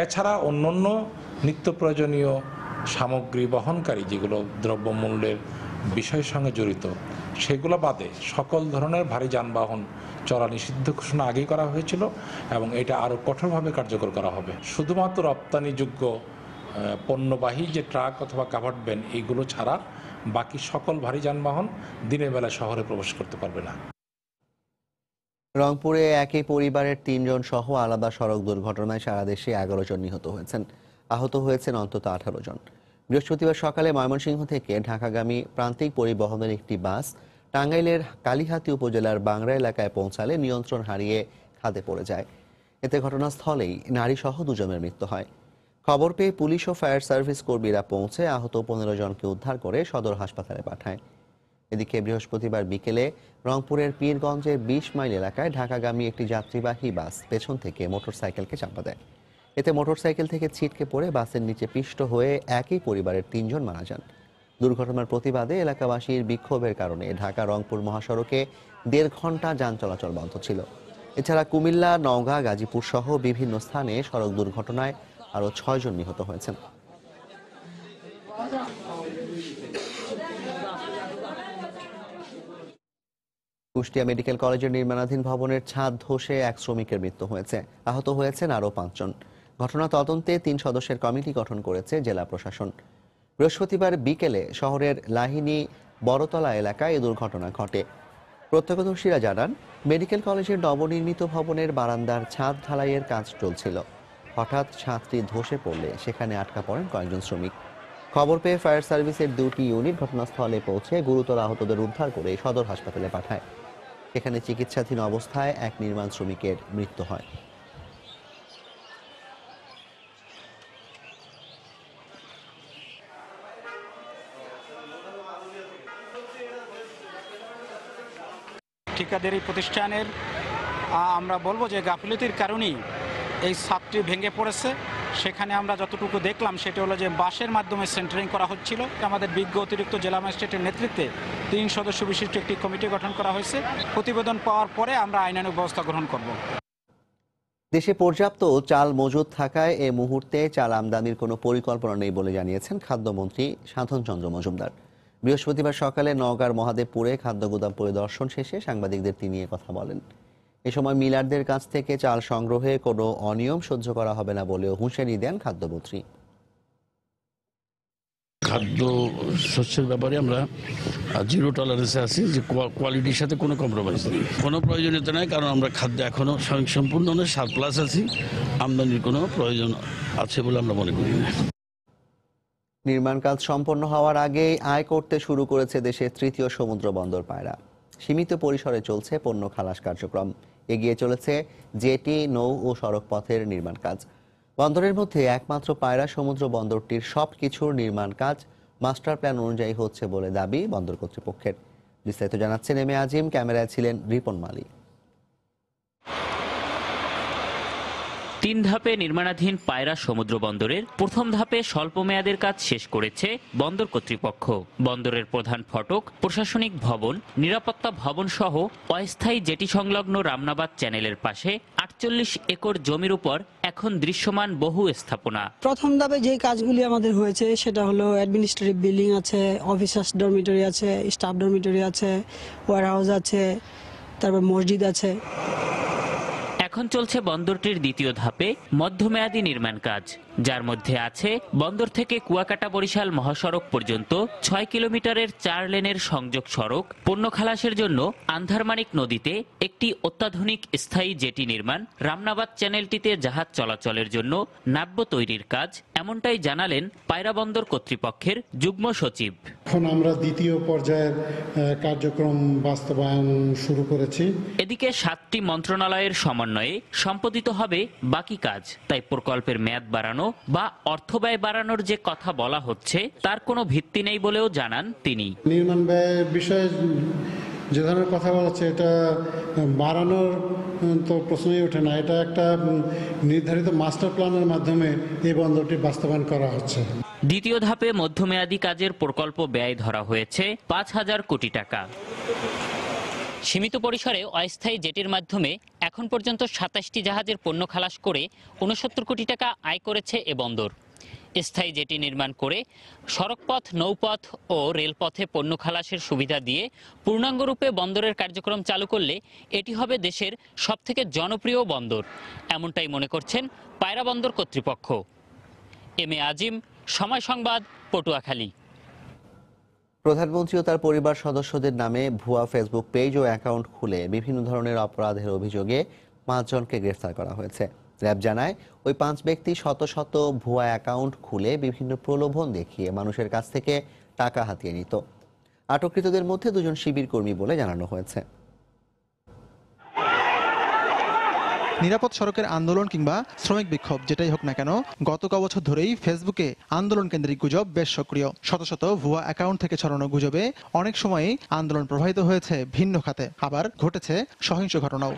এছাড়া অন্যান্য নিত্য প্রয়োজনীয় সামগ্রী বহনকারী যেগুলো দ্রব্যমূল্যের বিষয়ের সঙ্গে জড়িত, সেগুলো বাদে সকল ধরনের ভারী যানবাহন চলা নিষিদ্ধ ঘোষণা আগেই করা হয়েছিল এবং এটা আরও কঠোরভাবে কার্যকর করা হবে। শুধুমাত্র রপ্তানিযোগ্য পণ্যবাহী যে ট্রাক অথবা কাভার্ড ভ্যান, এইগুলো ছাড়া বাকি সকল ভারী যানবাহন দিনের বেলা শহরে প্রবেশ করতে পারবে না। রংপুরে একই পরিবারের 3 জন সহ আলাদা সড়ক দুর্ঘটনায় সারা দেশে 11 জন নিহত হয়েছেন। আহত হয়েছেন অন্তত 18 জন। বৃহস্পতিবার সকালে ময়মনসিংহ থেকে ঢাকাগামী প্রান্তিক পরিবহনের একটি বাস টাঙ্গাইলের কালিহাতী উপজেলার বাংরা এলাকায় পৌঁছালে নিয়ন্ত্রণ হারিয়ে খাদে পড়ে যায়। এতে ঘটনাস্থলেই নারীসহ 2 জনের মৃত্যু হয়। খবর পেয়ে পুলিশ ও ফায়ার সার্ভিস কর্মীরা পৌঁছে আহত 15 জনকে উদ্ধার করে সদর হাসপাতালে পাঠায়। এদিকে বৃহস্পতিবার বিকেলে রংপুরের পীরগঞ্জের 20 মাইল এলাকায় ঢাকাগামী একটি যাত্রীবাহী বাস পেছন থেকে মোটরসাইকেলকে চাপা দেয়। এতে মোটরসাইকেল থেকে ছিটকে পড়ে বাসের নিচে পিষ্ট হয়ে একই পরিবারের 3 জন মারা যান। দুর্ঘটনার প্রতিবাদে এলাকাবাসীর বিক্ষোভের কারণে ঢাকা রংপুর মহাসড়কে 1.5 ঘন্টা যান চলাচল বন্ধ ছিল। এছাড়া কুমিল্লা, নওগাঁ, গাজীপুর সহ বিভিন্ন স্থানে সড়ক দুর্ঘটনায় আরও 6 জন নিহত হয়েছেন। কুষ্টিয়া মেডিকেল কলেজের নির্মাণাধীন ভবনের ছাদ ধসে 1 শ্রমিকের মৃত্যু হয়েছে। আহত হয়েছেন আরও 5 জন। ঘটনা তদন্তে 3 সদস্যের কমিটি গঠন করেছে জেলা প্রশাসন। বৃহস্পতিবার বিকেলে শহরের লাহিনী বড়তলা এলাকায় এ দুর্ঘটনা ঘটে। প্রত্যক্ষদর্শীরা জানান, মেডিকেল কলেজের নবনির্মিত ভবনের বারান্দার ছাদ ঢালাইয়ের কাজ চলছিল। হঠাৎ ছাদটি ধসে পড়লে সেখানে আটকা পড়েন কয়েকজন শ্রমিক। খবর পেয়ে ফায়ার সার্ভিসের 2টি ইউনিট ঘটনাস্থলে পৌঁছে গুরুতর আহতদের উদ্ধার করে সদর হাসপাতালে পাঠায়। সেখানে চিকিৎসাধীন অবস্থায় এক নির্মাণ শ্রমিকের মৃত্যু হয়। ঠিকাদারি প্রতিষ্ঠানের আমরা বলবো যে গাফিলতির কারণেই এই ছাদটি ভেঙে পড়েছে। সেখানে আমরা যতটুকু দেখলাম সেটা হলো যে বাঁশের মাধ্যমে সেন্টারিং করা হচ্ছিল। আমাদের বিজ্ঞ অতিরিক্ত জেলা ম্যাজিস্ট্রেটের নেতৃত্বে 3 সদস্য বিশিষ্ট একটি কমিটি গঠন করা হয়েছে। প্রতিবেদন পাওয়ার পরে আমরা আইনানুগ ব্যবস্থা গ্রহণ করব। দেশে পর্যাপ্ত চাল মজুদ থাকায় এ মুহূর্তে চাল আমদানির কোনো পরিকল্পনা নেই বলে জানিয়েছেন খাদ্যমন্ত্রী সাধন চন্দ্র মজুমদার। বৃহস্পতিবার সকালে নওগাঁর মহাদেবপুরে খাদ্য গুদাম পরিদর্শন শেষে সাংবাদিকদের তিনি কথা বলেন। এ সময় মিলারদের কাছ থেকে চাল সংগ্রহে কোনো অনিয়ম সহ্য করা হবে না বলেও হুঁশিয়ারি দেন খাদ্যমন্ত্রী। খাদ্য শস্যের ব্যাপারে আমরা জিরো টলারেন্সে আছি, যে কোয়ালিটির সাথে কোনো কম্প্রোমাইজ নেই, কোনো প্রয়োজনীয়তা নেই, কারণ আমরা খাদ্য এখনো স্বয়ংসম্পূর্ণ নয়, সারপ্লাস আছি। আমদানির কোনো প্রয়োজন আছে বলে আমরা মনে করি না। নির্মাণ কাজ সম্পন্ন হওয়ার আগেই আয় করতে শুরু করেছে দেশের 3য় সমুদ্র বন্দর পায়রা। সীমিত পরিসরে চলছে পণ্য খালাস কার্যক্রম। এগিয়ে চলেছে জেটি, নৌ ও সড়ক পথের নির্মাণ কাজ। বন্দরের মধ্যে একমাত্র পায়রা সমুদ্র বন্দরটির সবকিছুর নির্মাণ কাজ মাস্টার প্ল্যান অনুযায়ী হচ্ছে বলে দাবি বন্দর কর্তৃপক্ষের। বিস্তারিত জানাচ্ছেন এম এ আজিম, ক্যামেরায় ছিলেন রিপন মালি। 3 ধাপে নির্মাণাধীন পায়রা সমুদ্র বন্দরের প্রথম ধাপে স্বল্প মেয়াদের কাজ শেষ করেছে বন্দর কর্তৃপক্ষ। বন্দরের প্রধান ফটক, প্রশাসনিক ভবন, নিরাপত্তা ভবন সহ অস্থায়ী জেটি সংলগ্ন রামনাবাদ চ্যানেলের পাশে 48 একর জমির উপর এখন দৃশ্যমান বহু স্থাপনা। প্রথম ধাপে যে কাজগুলি আমাদের হয়েছে সেটা হলো অ্যাডমিনিস্ট্রেটিভ বিল্ডিং আছে, অফিসার্স ডরমিটরি আছে, স্টাফ ডরমিটরি আছে, ওয়্যারহাউস আছে, তারপর মসজিদ আছে। এখন চলছে বন্দরটির দ্বিতীয় ধাপে মধ্যমেয়াদী নির্মাণ কাজ, যার মধ্যে আছে বন্দর থেকে কুয়াকাটা বরিশাল মহাসড়ক পর্যন্ত 6 কিলোমিটারের 4 লেনের সংযোগ সড়ক, পণ্য খালাসের জন্য আন্ধারমানিক নদীতে একটি অত্যাধুনিক স্থায়ী জেটি নির্মাণ, রামনাবাদ চ্যানেলটিতে জাহাজ চলাচলের জন্য নাব্য তৈরির কাজ, এমনটাই জানালেন পায়রা বন্দর কর্তৃপক্ষের যুগ্ম সচিব। এখন আমরা দ্বিতীয় পর্যায়ের কার্যক্রম বাস্তবায়ন শুরু করেছি। এদিকে 7টি মন্ত্রণালয়ের সমন্বয়ে সম্পাদিত হবে বাকি কাজ, তাই প্রকল্পের মেয়াদ বাড়ানো বা অর্থ ব্যয় বাড়ানোর যে কথা বলা হচ্ছে তার কোনো ভিত্তি নেই বলেও জানান তিনি। নির্মাণ ব্যয়ের বিষয়ে যে ধরনের কথা বলা হচ্ছে এটা বাড়ানোর তো প্রশ্নই ওঠে না। এটা একটা নির্ধারিত মাস্টার প্ল্যানের মাধ্যমে এই বন্দরটি বাস্তবায়ন করা হচ্ছে। দ্বিতীয় ধাপে মধ্যমেয়াদী কাজের প্রকল্প ব্যয় ধরা হয়েছে 5,000 কোটি টাকা। সীমিত পরিসরে অস্থায়ী জেটির মাধ্যমে এখন পর্যন্ত 27টি জাহাজের পণ্য খালাস করে 69 কোটি টাকা আয় করেছে এ বন্দর। স্থায়ী জেটি নির্মাণ করে সড়কপথ, নৌপথ ও রেলপথে পণ্য খালাসের সুবিধা দিয়ে পূর্ণাঙ্গরূপে বন্দরের কার্যক্রম চালু করলে এটি হবে দেশের সবথেকে জনপ্রিয় বন্দর, এমনটাই মনে করছেন পায়রা বন্দর কর্তৃপক্ষ। এম এ আজিম, সময় সংবাদ, পটুয়াখালী। প্রধানমন্ত্রী ও তার পরিবার সদস্যদের নামে ভুয়া ফেসবুক পেজ ও অ্যাকাউন্ট খুলে বিভিন্ন ধরনের অপরাধের অভিযোগে 5 জনকে গ্রেফতার করা হয়েছে। র্যাব জানায়, ওই 5 ব্যক্তি শত শত ভুয়া অ্যাকাউন্ট খুলে বিভিন্ন প্রলোভন দেখিয়ে মানুষের কাছ থেকে টাকা হাতিয়ে নিত। আটককৃতদের মধ্যে 2 জন শিবির কর্মী বলে জানানো হয়েছে। নিরাপদ সড়কের আন্দোলন কিংবা শ্রমিক বিক্ষোভ যেটাই হোক না কেন, গত কবছর ধরেই ফেসবুকে আন্দোলন কেন্দ্রিক গুজব বেশ সক্রিয়। শত শত ভুয়া অ্যাকাউন্ট থেকে ছড়ানো গুজবে অনেক সময়ই আন্দোলন প্রবাহিত হয়েছে ভিন্ন খাতে, আবার ঘটেছে সহিংস ঘটনাও।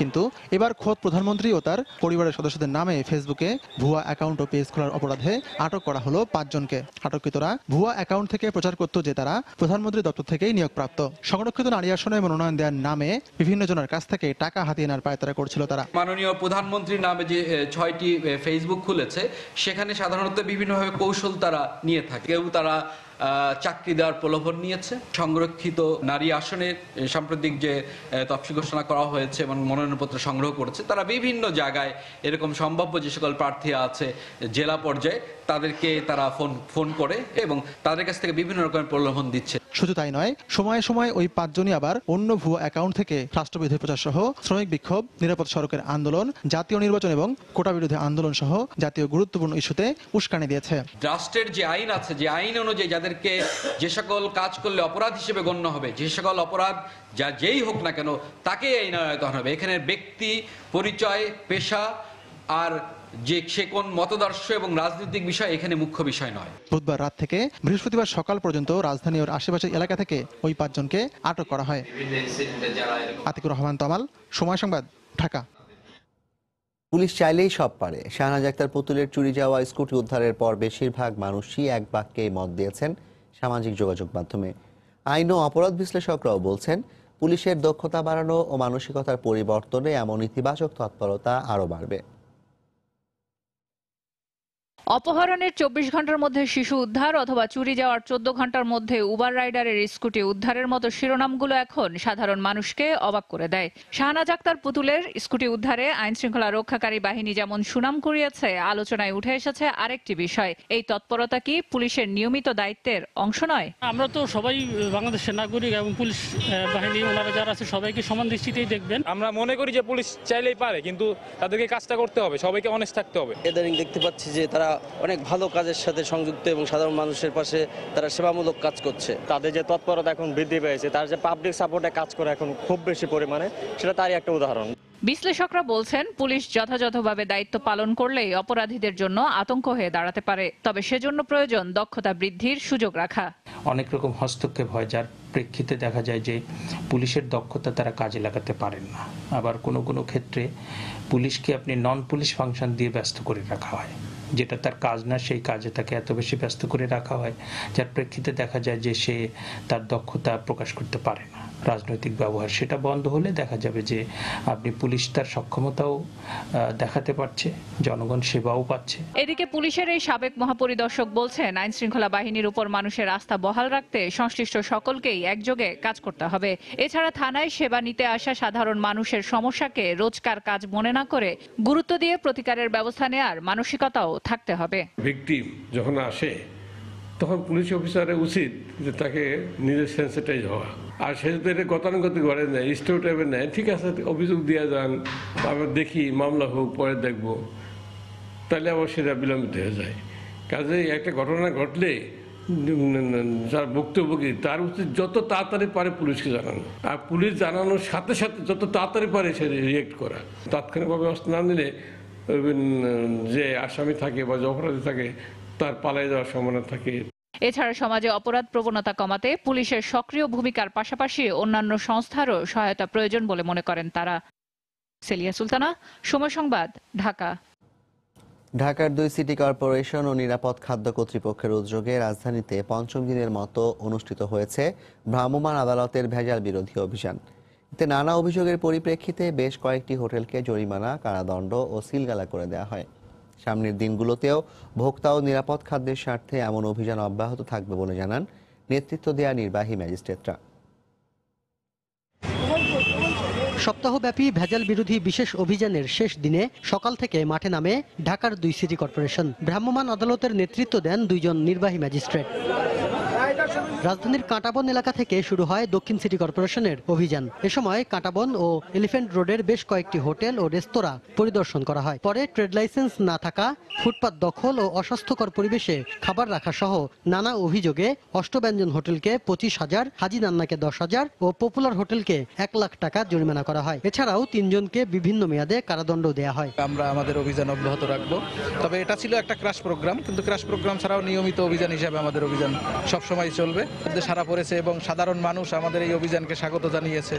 কিন্তু এবার খোদ প্রধানমন্ত্রী ও তার পরিবারের সদস্যদের নামে ফেসবুকে ভুয়া অ্যাকাউন্ট ও পেজ খোলার অপরাধে আটক করা হলো 5 জনকে। আটককৃতরা ভুয়া অ্যাকাউন্ট থেকে প্রচার করত যে তারা প্রধানমন্ত্রী দপ্তর থেকেই নিয়োগপ্রাপ্ত। সংরক্ষিত নারী আসনে মনোনয়ন দেওয়ার নামে বিভিন্ন জনের কাছ থেকে টাকা হাতিয়ে নেওয়ার পায়তারা করছিল তারা। মাননীয় প্রধানমন্ত্রীর নামে যে 6টি ফেসবুক খুলেছে, সেখানে সাধারণত বিভিন্নভাবে কৌশল তারা নিয়ে থাকে। কেউ তারা চাকরি দেওয়ার প্রলোভন নিয়েছে। সংরক্ষিত নারী আসনের সাম্প্রতিক যে তফসিল ঘোষণা করা হয়েছে এবং মনোনয়নপত্র সংগ্রহ করেছে, তারা বিভিন্ন জায়গায় এরকম সম্ভাব্য যে সকল প্রার্থী আছে জেলা পর্যায়ে তাদেরকে তারা ফোন করে এবং তাদের কাছ থেকে বিভিন্ন রকমের প্রলোভন দিচ্ছে। শুধু তাই নয়, সময়ে সময়ে ওই 5 জনই আবার অন্য ভুয়া অ্যাকাউন্ট থেকে রাষ্ট্রবিরোধী প্রচার সহ শ্রমিক বিক্ষোভ, নিরাপদ সড়কের আন্দোলন, জাতীয় নির্বাচন এবং কোটা বিরোধী আন্দোলন সহ জাতীয় গুরুত্বপূর্ণ ইস্যুতে উস্কানি দিয়েছে। রাষ্ট্রের যে আইন আছে, যে আইন অনুযায়ী যাদেরকে যে সকল কাজ করলে অপরাধ হিসেবে গণ্য হবে, যে সকল অপরাধ যেই হোক না কেন তাকে আইন আয়ত্ত হবে। এখানে ব্যক্তি পরিচয়, পেশা আর যে সে কোন মতদর্শ এবং রাজনৈতিক বিষয় এখানে মুখ্য বিষয় নয়। বুধবার রাত থেকে বৃহস্পতিবার সকাল পর্যন্ত রাজধানী ও আশেপাশের এলাকা থেকে ওই 5 জনকে আটক করা হয়। আতিকুর রহমান তমাল, সময় সংবাদ, ঢাকা। পুলিশ চাইলেই সব পারে। শাহনাজ আক্তার পুতুলের চুরি যাওয়া স্কুটি উদ্ধারের পর বেশিরভাগ মানুষই এক বাক্যেই মত দিয়েছেন সামাজিক যোগাযোগ মাধ্যমে। আইন ও অপরাধ বিশ্লেষকরাও বলছেন, পুলিশের দক্ষতা বাড়ানো ও মানসিকতার পরিবর্তনে এমন ইতিবাচক তৎপরতা আরও বাড়বে। অপহরণের 24 ঘন্টার মধ্যে শিশু উদ্ধার অথবা চুরি যাওয়ার 14 ঘন্টার মধ্যে উবার রাইডারের স্কুটি উদ্ধারের মতো শিরোনামগুলো এখন সাধারণ মানুষকে অবাক করে দেয়। শাহনাজ আক্তার পুতুলের স্কুটি উদ্ধারে আইন শৃঙ্খলা রক্ষাকারী বাহিনী যেমন সুনাম কুড়িয়েছে, আলোচনায় উঠে এসেছে আরেকটি বিষয়, এই তৎপরতা কি পুলিশের নিয়মিত দায়িত্বের অংশ নয়? আমরা তো সবাই বাংলাদেশের নাগরিক এবং পুলিশ বাহিনী ওনারা যারা আছে সবাইকে সমান দৃষ্টিতেই দেখবেন। আমরা মনে করি যে পুলিশ চাইলেই পারে, কিন্তু তাদেরকে কাজটা করতে হবে, সবাইকে অনেস্ট থাকতে হবে। ইদানিং দেখতে পাচ্ছি যে তারা অনেক ভালো কাজের সাথে সংযুক্ত এবং সাধারণ মানুষের পাশে তারা সেবামূলক কাজ করছে। তাদের যে তৎপরতা এখন বৃদ্ধি পেয়েছে, তার যে পাবলিক সাপোর্টে কাজ করে এখন খুব বেশি পরিমাণে, সেটা তারই একটা উদাহরণ। বিশ্লেষকরা বলছেন, পুলিশ যথাযথভাবে দায়িত্ব পালন করলেই অপরাধীদের জন্য আতঙ্ক হয়ে দাঁড়াতে পারে। তবে সেজন্য প্রয়োজন দক্ষতা বৃদ্ধির সুযোগ রাখা। অনেক রকম হস্তক্ষেপ হয় যার প্রেক্ষিতে দেখা যায় যে পুলিশের দক্ষতা তারা কাজে লাগাতে পারেন না। আবার কোনো কোনো ক্ষেত্রে পুলিশকে আপনি নন পুলিশ ফাংশন দিয়ে ব্যস্ত করে রাখা হয়, যেটা তার কাজ না, সেই কাজে তাকে এত বেশি ব্যস্ত করে রাখা হয় যার প্রেক্ষিতে দেখা যায় যে সে তার দক্ষতা প্রকাশ করতে পারে না। রাজনৈতিক ব্যবহার সেটা বন্ধ হলে দেখা যাবে যে আপনি পুলিশ তার সক্ষমতাও দেখাতে পারছে, জনগণ সেবাও পাচ্ছে। এদিকে পুলিশের এই সাবেক মহাপরিদর্শক বলছেন, আইন শৃঙ্খলা বাহিনীর উপর মানুষের আস্থা বহাল রাখতে সংশ্লিষ্ট সকলকেই একযোগে কাজ করতে হবে। এছাড়া থানায় সেবা নিতে আসা সাধারণ মানুষের সমস্যাকে রোজকার কাজ মনে না করে গুরুত্ব দিয়ে প্রতিকারের ব্যবস্থা নেওয়ার মানসিকতাও থাকতে হবে। ভিকটিম যখন আসে তখন পুলিশ অফিসারের উচিত যে তাকে নিজের সেন্সিটাইজ হওয়া, আর সে যদি এটা গতানুগতিক ঘরে নেয়, স্টেও টাইপের নেয়, ঠিক আছে অভিযোগ দিয়ে যান, আবার দেখি মামলা হোক, পরে দেখব, তাহলে আবার সেটা বিলম্বিত হয়ে যায়। কাজে একটা ঘটনা ঘটলে যার ভুক্তভোগী তার উচিত যত তাড়াতাড়ি পারে পুলিশকে জানানো, আর পুলিশ জানানোর সাথে সাথে যত তাড়াতাড়ি পারে সে রিয়েক্ট করা। তাৎক্ষণিকভাবে ব্যবস্থা না নিলে যে আসামি থাকে বা যে অপরাধী থাকে তার পালিয়ে যাওয়ার সম্ভাবনা থাকে। এছাড়া সমাজে অপরাধ প্রবণতা কমাতে পুলিশের সক্রিয় ভূমিকার পাশাপাশি অন্যান্য সংস্থারও সহায়তা প্রয়োজন বলে মনে করেন তারা। সেলিয়া সুলতানা, সময় সংবাদ, ঢাকা। ঢাকার 2 সিটি কর্পোরেশন ও নিরাপদ খাদ্য কর্তৃপক্ষের উদ্যোগে রাজধানীতে পঞ্চম দিনের মতো অনুষ্ঠিত হয়েছে ভ্রাম্যমাণ আদালতের ভেজাল বিরোধী অভিযান। এতে নানা অভিযোগের পরিপ্রেক্ষিতে বেশ কয়েকটি হোটেলকে জরিমানা, কারাদণ্ড ও সিলগালা করে দেওয়া হয়। সামনের দিনগুলোতেও ভোক্তা ও নিরাপদ খাদ্যের স্বার্থে এমন অভিযান অব্যাহত থাকবে বলে জানান নেতৃত্ব দেয়া নির্বাহী ম্যাজিস্ট্রেটরা। সপ্তাহব্যাপী ভেজাল বিরোধী বিশেষ অভিযানের শেষ দিনে সকাল থেকে মাঠে নামে ঢাকার 2 সিটি কর্পোরেশন। ভ্রাম্যমাণ আদালতের নেতৃত্ব দেন 2 জন নির্বাহী ম্যাজিস্ট্রেট। রাজধানীর কাঁটাবন এলাকা থেকে শুরু হয় দক্ষিণ সিটি কর্পোরেশনের অভিযান। এ সময় কাঁটাবন ও এলিফ্যান্ট রোডের বেশ কয়েকটি হোটেল ও রেস্তোরাঁ পরিদর্শন করা হয়। পরে ট্রেড লাইসেন্স না থাকা, ফুটপাত দখল ও অস্বাস্থ্যকর পরিবেশে খাবার রাখা সহ নানা অভিযোগে অষ্টব্যঞ্জন হোটেলকে 25,000, হাজি নান্নাকে 10,000 ও পপুলার হোটেলকে 1 লাখ টাকা জরিমানা করা হয়। এছাড়াও 3 জনকে বিভিন্ন মেয়াদে কারাদণ্ড দেওয়া হয়। আমরা আমাদের অভিযান অব্যাহত রাখবো। তবে এটা ছিল একটা ক্রাশ প্রোগ্রাম, কিন্তু ক্রাশ প্রোগ্রাম ছাড়াও নিয়মিত অভিযান হিসাবে আমাদের অভিযান সবসময় চলবে। সারা পড়েছে এবং সাধারণ মানুষ আমাদের এই অভিযানকে স্বাগত জানিয়েছে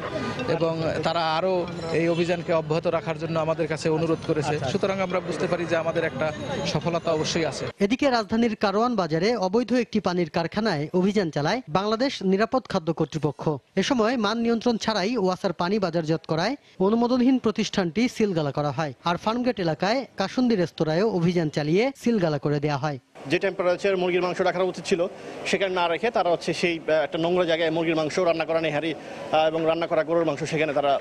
এবং তারা আরও এই অভিযানকে অব্যাহত রাখার জন্য আমাদের কাছে অনুরোধ করেছে। সুতরাং আমরা বুঝতে পারি যে আমাদের একটা সফলতা অবশ্যই আছে। এদিকে রাজধানীর কারওয়ান বাজারে অবৈধ একটি পানির কারখানায় অভিযান চালায় বাংলাদেশ নিরাপদ খাদ্য কর্তৃপক্ষ। এ সময় মান নিয়ন্ত্রণ ছাড়াই ওয়াসার পানি বাজারজাত করায় অনুমোদনহীন প্রতিষ্ঠানটি সিলগালা করা হয়। আর ফার্মগেট এলাকায় কাসুন্দি রেস্তোরাঁয়ও অভিযান চালিয়ে সিলগালা করে দেওয়া হয়। যে টেম্পারেচার মুরগির মাংস রাখার উচিত ছিল সেখানে না রেখে তারা হচ্ছে সেই একটা নোংরা জায়গায় মুরগির মাংস রান্না করা নেহারি এবং রান্না করা গরুর মাংস সেখানে তারা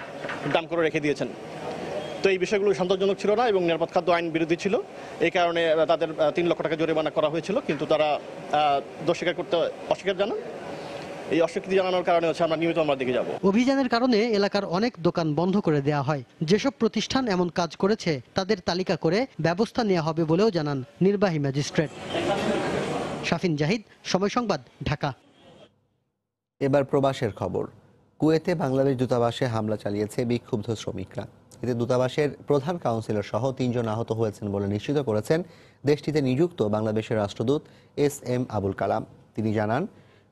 ডাম্প করে রেখে দিয়েছেন। তো এই বিষয়গুলো সন্তোষজনক ছিল না এবং নিরাপদ খাদ্য আইন বিরোধী ছিল। এই কারণে তাদের 3 লক্ষ টাকা জরিমানা করা হয়েছিল, কিন্তু তারা দোষ স্বীকার করতে অস্বীকার জানান। এই অস্বীকৃতি জানানোর কারণে হচ্ছে আমরা নিয়মিত আমার দিকে যাব। অভিযানের কারণে এলাকার অনেক দোকান বন্ধ করে দেওয়া হয়। যেসব প্রতিষ্ঠান এমন কাজ করেছে তাদের তালিকা করে ব্যবস্থা নেওয়া হবে বলেও জানান নির্বাহী ম্যাজিস্ট্রেট। শাফিন জাহিদ, সময় সংবাদ, ঢাকা। এবার প্রবাসের খবর। কুয়েতে বাংলাদেশ দূতাবাসে হামলা চালিয়েছে বিক্ষুব্ধ শ্রমিকরা। এতে দূতাবাসের প্রধান কাউন্সিলর সহ 3 জন আহত হয়েছেন বলে নিশ্চিত করেছেন দেশটিতে নিযুক্ত বাংলাদেশের রাষ্ট্রদূত SM আবুল কালাম। তিনি জানান,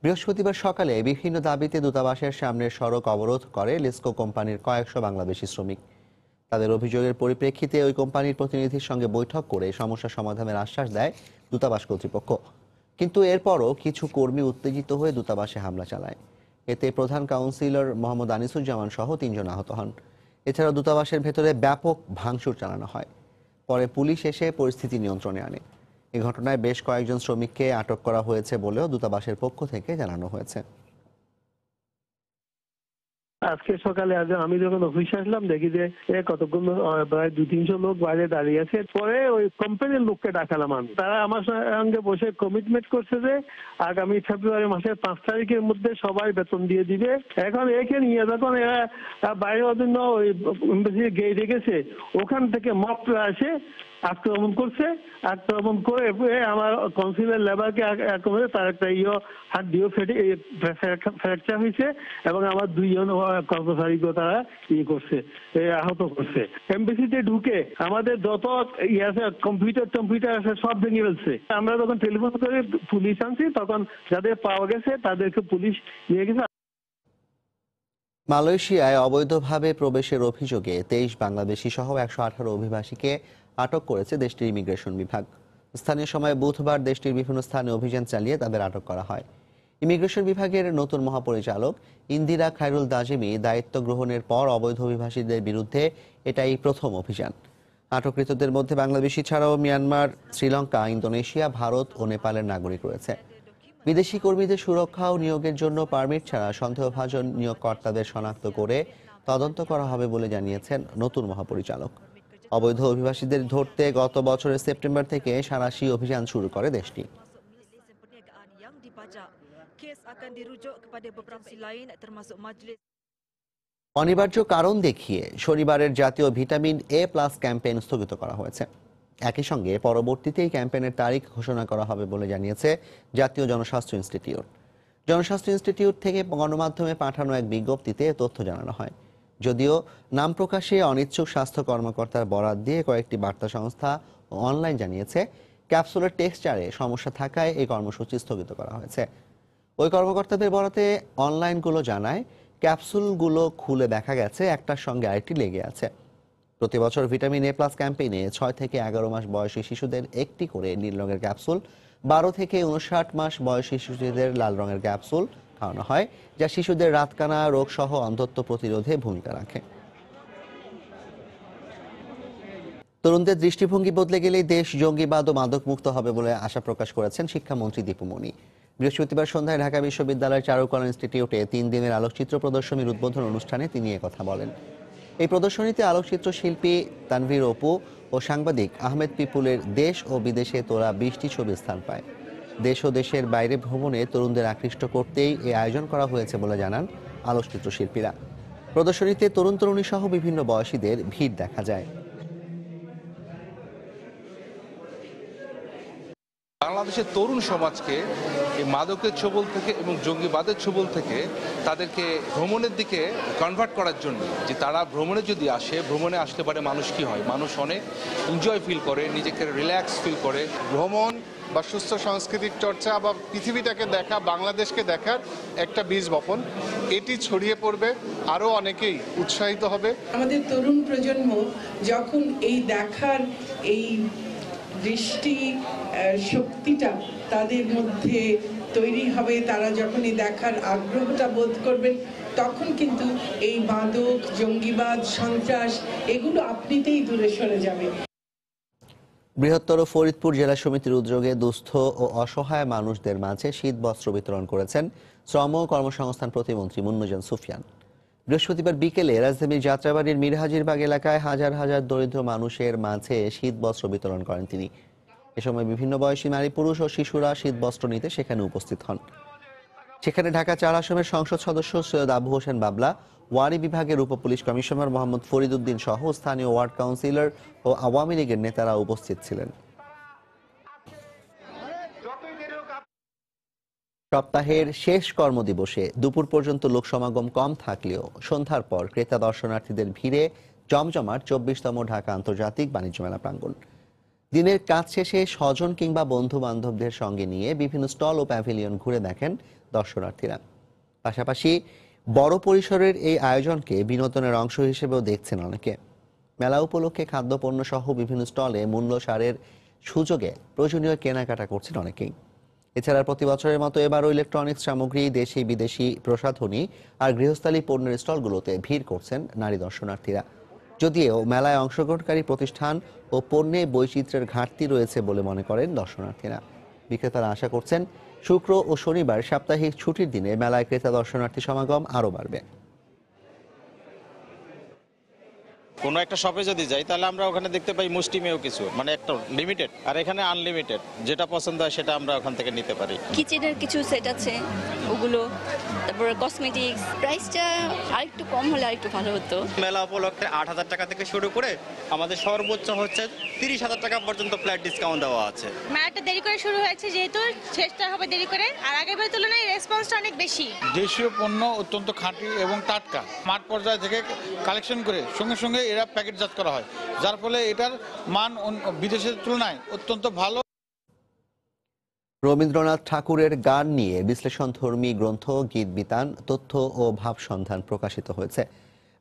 বৃহস্পতিবার সকালে বিভিন্ন দাবিতে দূতাবাসের সামনের সড়ক অবরোধ করে লিসকো কোম্পানির কয়েকশো বাংলাদেশি শ্রমিক। তাদের অভিযোগের পরিপ্রেক্ষিতে ওই কোম্পানির প্রতিনিধির সঙ্গে বৈঠক করে সমস্যা সমাধানের আশ্বাস দেয় দূতাবাস কর্তৃপক্ষ। কিন্তু এরপরও কিছু কর্মী উত্তেজিত হয়ে দূতাবাসে হামলা চালায়। এতে প্রধান কাউন্সিলর মোহাম্মদ আনিসুজ্জামান সহ 3 জন আহত হন। এছাড়া দূতাবাসের ভেতরে ব্যাপক ভাঙচুর চালানো হয়। পরে পুলিশ এসে পরিস্থিতি নিয়ন্ত্রণে আনে। এই ঘটনায় বেশ কয়েকজন শ্রমিককে আটক করা হয়েছে বলেও দূতাবাসের পক্ষ থেকে জানানো হয়েছে। আজকে সকালে আমি যখন অফিসে আসলাম দেখি যে কতক্ষণ প্রায় 200-300 লোক বাইরে দাঁড়িয়ে আছে। পরে ওই কোম্পানির লোককে ডাকালাম আমি। তারা আমার সঙ্গে বসে কমিটমেন্ট করছে যে আগামী ফেব্রুয়ারি মাসের 5 তারিখের মধ্যে সবাই বেতন দিয়ে দিবে। এখন একে নিয়ে যখন এরা বাইরের জন্য ওই এমবাসির গেটে গেছে, ওখান থেকে মপরা আসে আক্রমণ করছে। আক্রমণ করে আমার কাউন্সিলের লেবারকে তার একটা হাত দিয়েও ফ্র্যাকচার হয়েছে এবং আমার 2 জন কর্মচারীকে তারা করছে, আহত করছে। এমবাসিতে ঢুকে আমাদের যত আছে কম্পিউটার আছে সব ভেঙে ফেলছে। আমরা যখন টেলিফোন করে পুলিশ আনছি তখন যাদের পাওয়া গেছে তাদেরকে পুলিশ নিয়ে গেছে। মালয়েশিয়ায় অবৈধভাবে প্রবেশের অভিযোগে 23 বাংলাদেশি সহ 118 অভিবাসীকে আটক করেছে দেশটির ইমিগ্রেশন বিভাগ। স্থানীয় সময় বুধবার দেশটির বিভিন্ন স্থানে অভিযান চালিয়ে তাদের আটক করা হয়। ইমিগ্রেশন বিভাগের নতুন মহাপরিচালক ইন্দিরা খায়রুল দাজিমি দায়িত্ব গ্রহণের পর অবৈধ অভিবাসীদের বিরুদ্ধে এটাই প্রথম অভিযান। আটককৃতদের মধ্যে বাংলাদেশি ছাড়াও মিয়ানমার, শ্রীলঙ্কা, ইন্দোনেশিয়া, ভারত ও নেপালের নাগরিক রয়েছে। বিদেশি কর্মীদের সুরক্ষা ও নিয়োগের জন্য পারমিট ছাড়া সন্দেহভাজন নিয়োগকর্তাদের শনাক্ত করে তদন্ত করা হবে বলে জানিয়েছেন নতুন মহাপরিচালক। অবৈধ অভিবাসীদের ধরতে গত বছরের সেপ্টেম্বর থেকে সাঁড়াশি অভিযান শুরু করে দেশটি। অনিবার্য কারণ দেখিয়ে শনিবারের জাতীয় ভিটামিন A+ ক্যাম্পেইন স্থগিত করা হয়েছে। একই সঙ্গে পরবর্তীতে এই ক্যাম্পেইনের তারিখ ঘোষণা করা হবে বলে জানিয়েছে জাতীয় জনস্বাস্থ্য ইনস্টিটিউট। জনস্বাস্থ্য ইনস্টিটিউট থেকে গণমাধ্যমে পাঠানো এক বিজ্ঞপ্তিতে তথ্য জানানো হয়। যদিও নাম প্রকাশে অনিচ্ছুক স্বাস্থ্য কর্মকর্তার বরাত দিয়ে কয়েকটি বার্তা সংস্থা ও অনলাইন জানিয়েছে ক্যাপসুলের টেক্সচারে সমস্যা থাকায় এই কর্মসূচি স্থগিত করা হয়েছে। ওই কর্মকর্তাদের বরাতে অনলাইনগুলো জানায় ক্যাপসুলগুলো খুলে দেখা গেছে একটার সঙ্গে আরেকটি লেগে আছে। প্রতি বছর ভিটামিন A+ ক্যাম্পেইনে 6 থেকে 11 মাস বয়সী শিশুদের একটি করে নীল রঙের ক্যাপসুল, 12 থেকে 59 মাস বয়সী শিশুদের লাল রঙের ক্যাপসুল খাওয়ানো হয়, যা শিশুদের রাতকানা রোগ সহ অন্ধত্ব প্রতিরোধে ভূমিকা রাখে। তরুণদের দৃষ্টিভঙ্গি বদলে গেলেই দেশ জঙ্গিবাদ ও মাদক মুক্ত হবে বলে আশা প্রকাশ করেছেন শিক্ষামন্ত্রী দীপু মনি। বৃহস্পতিবার সন্ধ্যায় ঢাকা বিশ্ববিদ্যালয়ের চারুকলা ইনস্টিটিউটে 3 দিনের আলোকচিত্র প্রদর্শনীর উদ্বোধন অনুষ্ঠানে তিনি কথা বলেন। এই প্রদর্শনীতে আলোকচিত্র শিল্পী তানভীর অপু ও সাংবাদিক আহমেদ পিপুলের দেশ ও বিদেশে তোলা 20টি ছবি স্থান পায়। দেশ ও দেশের বাইরে ভ্রমণে তরুণদের আকৃষ্ট করতেই এই আয়োজন করা হয়েছে বলে জানান আলোকচিত্র শিল্পীরা। প্রদর্শনীতে তরুণ তরুণী সহ বিভিন্ন বয়সীদের ভিড় দেখা যায়। বাংলাদেশের তরুণ সমাজকে এই মাদকের ছোবল থেকে এবং জঙ্গিবাদের ছোবল থেকে তাদেরকে ভ্রমণের দিকে কনভার্ট করার জন্য, যে তারা ভ্রমণে যদি আসে, ভ্রমণে আসতে পারে মানুষ কি হয়, মানুষ অনেক এনজয় ফিল করে, নিজেকে রিল্যাক্স ফিল করে। ভ্রমণ বা সুস্থ সাংস্কৃতিক চর্চা বা পৃথিবীটাকে দেখা, বাংলাদেশকে দেখার একটা বীজ বপন, এটি ছড়িয়ে পড়বে, আরও অনেকেই উৎসাহিত হবে। আমাদের তরুণ প্রজন্ম যখন এই দেখার এই দৃষ্টি শক্তিটা তাদের মধ্যে তৈরি হবে, তারা যখন এই দেখার আগ্রহটা বোধ করবেন, তখন কিন্তু এই মাদক, জঙ্গিবাদ, সন্ত্রাস এগুলো আপনিতেই দূরে সরে যাবে। বৃহত্তর ফরিদপুর জেলা সমিতির উদ্যোগে দুস্থ ও অসহায় মানুষদের মাঝে শীত বস্ত্র বিতরণ করেছেন শ্রম ও কর্মসংস্থান প্রতিমন্ত্রী মুন্নুজান সুফিয়ান। বৃহস্পতিবার বিকেলে রাজধানীর যাত্রাবাড়ির মিরহাজিরবাগ এলাকায় হাজার হাজার দরিদ্র মানুষের মাঝে শীত বস্ত্র বিতরণ করেন তিনি। এ সময় বিভিন্ন বয়সী নারী, পুরুষ ও শিশুরা শীত বস্ত্র নিতে সেখানে উপস্থিত হন। সেখানে ঢাকা 4 আসনের সংসদ সদস্য সৈয়দ আবু হোসেন বাবলা, ওয়ারী বিভাগের উপপুলিশ কমিশনার মোহাম্মদ ফরিদ উদ্দিন সহ স্থানীয় ওয়ার্ড কাউন্সিলর ও আওয়ামী লীগের নেতারা উপস্থিত ছিলেন। সপ্তাহের শেষ কর্মদিবসে দুপুর পর্যন্ত লোক সমাগম কম থাকলেও সন্ধ্যার পর ক্রেতা দর্শনার্থীদের ভিড়ে জমজমাট 24তম ঢাকা আন্তর্জাতিক বাণিজ্য মেলা প্রাঙ্গণ। দিনের কাজ শেষে স্বজন কিংবা বন্ধু বান্ধবদের সঙ্গে নিয়ে বিভিন্ন স্টল ও প্যাভিলিয়ন ঘুরে দেখেন দর্শনার্থীরা। পাশাপাশি বড় পরিসরের এই আয়োজনকে বিনোদনের অংশ হিসেবেও দেখছেন অনেকে। মেলা উপলক্ষে খাদ্যপণ্য সহ বিভিন্ন স্টলে মূল্য ছাড়ের সুযোগে প্রয়োজনীয় কেনাকাটা করছেন অনেকেই। এছাড়া প্রতি বছরের মতো এবারও ইলেকট্রনিক্স সামগ্রী, দেশি বিদেশি প্রসাধনী আর গৃহস্থালী পণ্যের স্টলগুলোতে ভিড় করছেন নারী দর্শনার্থীরা। যদিও মেলায় অংশগ্রহণকারী প্রতিষ্ঠান ও পণ্যে বৈচিত্র্যের ঘাটতি রয়েছে বলে মনে করেন দর্শনার্থীরা। বিক্রেতারা আশা করছেন শুক্র ও শনিবার সাপ্তাহিক ছুটির দিনে মেলায় ক্রেতা দর্শনার্থী সমাগম আরও বাড়বে। কোনো একটা শপে যদি যাই তাহলে আমরা ওখানে দেখতে পাই মুষ্টিমেয় কিছু, মানে একটা লিমিটেড, আর এখানে আনলিমিটেড। যেটা পছন্দ হয় সেটা আমরা ওখান থেকে নিতে পারি। কিচেনের কিছু সেট আছে ওগুলো, তারপরে কসমেটিক্স। প্রাইসটা আরেকটু কম হলে আরেকটু ভালো হতো। মেলা উপলক্ষে 8,000 টাকা থেকে শুরু করে আমাদের সর্বোচ্চ হচ্ছে 30,000 টাকা পর্যন্ত ফ্ল্যাট ডিসকাউন্ট দেওয়া আছে। মেলাটা দেরি করে শুরু হয়েছে যেহেতু শেষটা হবে দেরি করে, আর আগের তুলনায় রেসপন্সটা অনেক বেশি। দেশীয় পণ্য অত্যন্ত খাঁটি এবং টাটকা মাঠ পর্যায় থেকে কালেকশন করে সঙ্গে সঙ্গে এরা প্যাকেটজাত করা হয়, যার ফলে এটার মান বিদেশের তুলনায় অত্যন্ত ভালো। রবীন্দ্রনাথ ঠাকুরের গান নিয়ে বিশ্লেষণধর্মী গ্রন্থ গীত বিতান, তথ্য ও ভাব সন্ধান প্রকাশিত হয়েছে।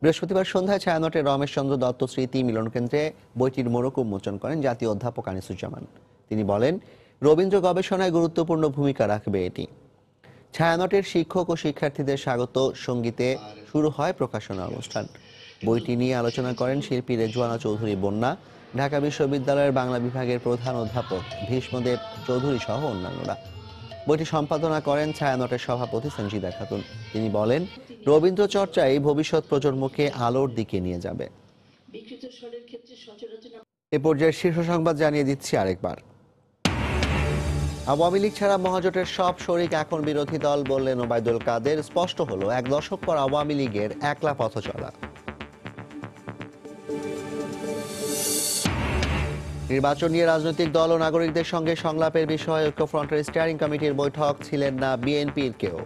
বৃহস্পতিবার সন্ধ্যায় ছায়ানটের রমেশচন্দ্র দত্ত স্মৃতি মিলন কেন্দ্রে বইটির মোড়ক উন্মোচন করেন জাতীয় অধ্যাপক আনিসুজ্জামান। তিনি বলেন, রবীন্দ্র গবেষণায় গুরুত্বপূর্ণ ভূমিকা রাখবে এটি। ছায়ানটের শিক্ষক ও শিক্ষার্থীদের স্বাগত সঙ্গীতে শুরু হয় প্রকাশনা অনুষ্ঠান। বইটি নিয়ে আলোচনা করেন শিল্পী রেজওয়ানা চৌধুরী বন্যা, ঢাকা বিশ্ববিদ্যালয়ের বাংলা বিভাগের প্রধান অধ্যাপক ভীষ্মদেব চৌধুরী সহ অন্যান্যরা। বইটি সম্পাদনা করেন ছায়ানটের সভাপতি সঞ্জিদা খাতুন। তিনি বলেন, রবীন্দ্র চর্চাই ভবিষ্যৎ প্রজন্মকে আলোর দিকে নিয়ে যাবে। এ পর্যায়ে শীর্ষ সংবাদ জানিয়ে দিচ্ছি আরেকবার। আওয়ামী লীগ ছাড়া মহাজোটের সব শরিক এখন বিরোধী দল বললেন ওবায়দুল কাদের। স্পষ্ট হলো 1 দশক পর আওয়ামী লীগের একলা পথ চলা। নির্বাচন নিয়ে রাজনৈতিক দল ও নাগরিকদের সঙ্গে সংলাপের বিষয়ে ঐক্যফ্রন্টের স্টিয়ারিং কমিটির বৈঠক ছিলেন না বিএনপির কেউ।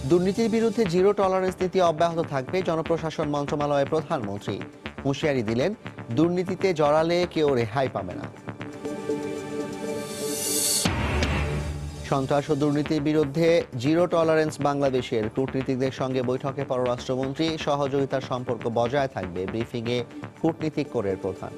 দুর্নীতির বিরুদ্ধে জিরো টলারেন্স নীতি অব্যাহত থাকবে জনপ্রশাসন মন্ত্রণালয়ের প্রধানমন্ত্রী হুঁশিয়ারি দিলেন, দুর্নীতিতে জড়ালে কেউ রেহাই পাবে না। সন্ত্রাস ও দুর্নীতির বিরুদ্ধে জিরো টলারেন্স বাংলাদেশের কূটনীতিকদের সঙ্গে বৈঠকে পররাষ্ট্রমন্ত্রী। সহযোগিতার সম্পর্ক বজায় থাকবে ব্রিফিংয়ে কূটনীতিক কোরের প্রধান।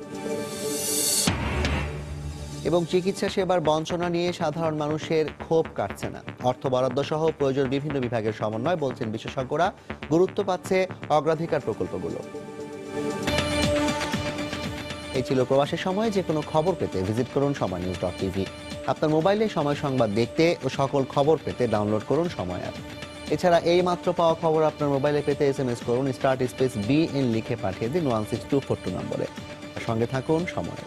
এবং চিকিৎসা সেবার বঞ্চনা নিয়ে সাধারণ মানুষের ক্ষোভ কাটছে না। অর্থ বরাদ্দ সহ প্রয়োজন বিভিন্ন বিভাগের সমন্বয়, বলছেন বিশেষজ্ঞরা। গুরুত্ব পাচ্ছে অগ্রাধিকার প্রকল্পগুলো। এই ছিল প্রবাসের সময়। যে কোনো খবর পেতে ভিজিট করুন সময়নিউজ.tv। আপনার মোবাইলে সময় সংবাদ দেখতে ও সকল খবর পেতে ডাউনলোড করুন সময় অ্যাপ। এছাড়া এই মাত্র পাওয়া খবর আপনার মোবাইলে পেতে SMS করুন *BN লিখে পাঠিয়ে দিন 16242 নম্বরে। সঙ্গে থাকুন সময়।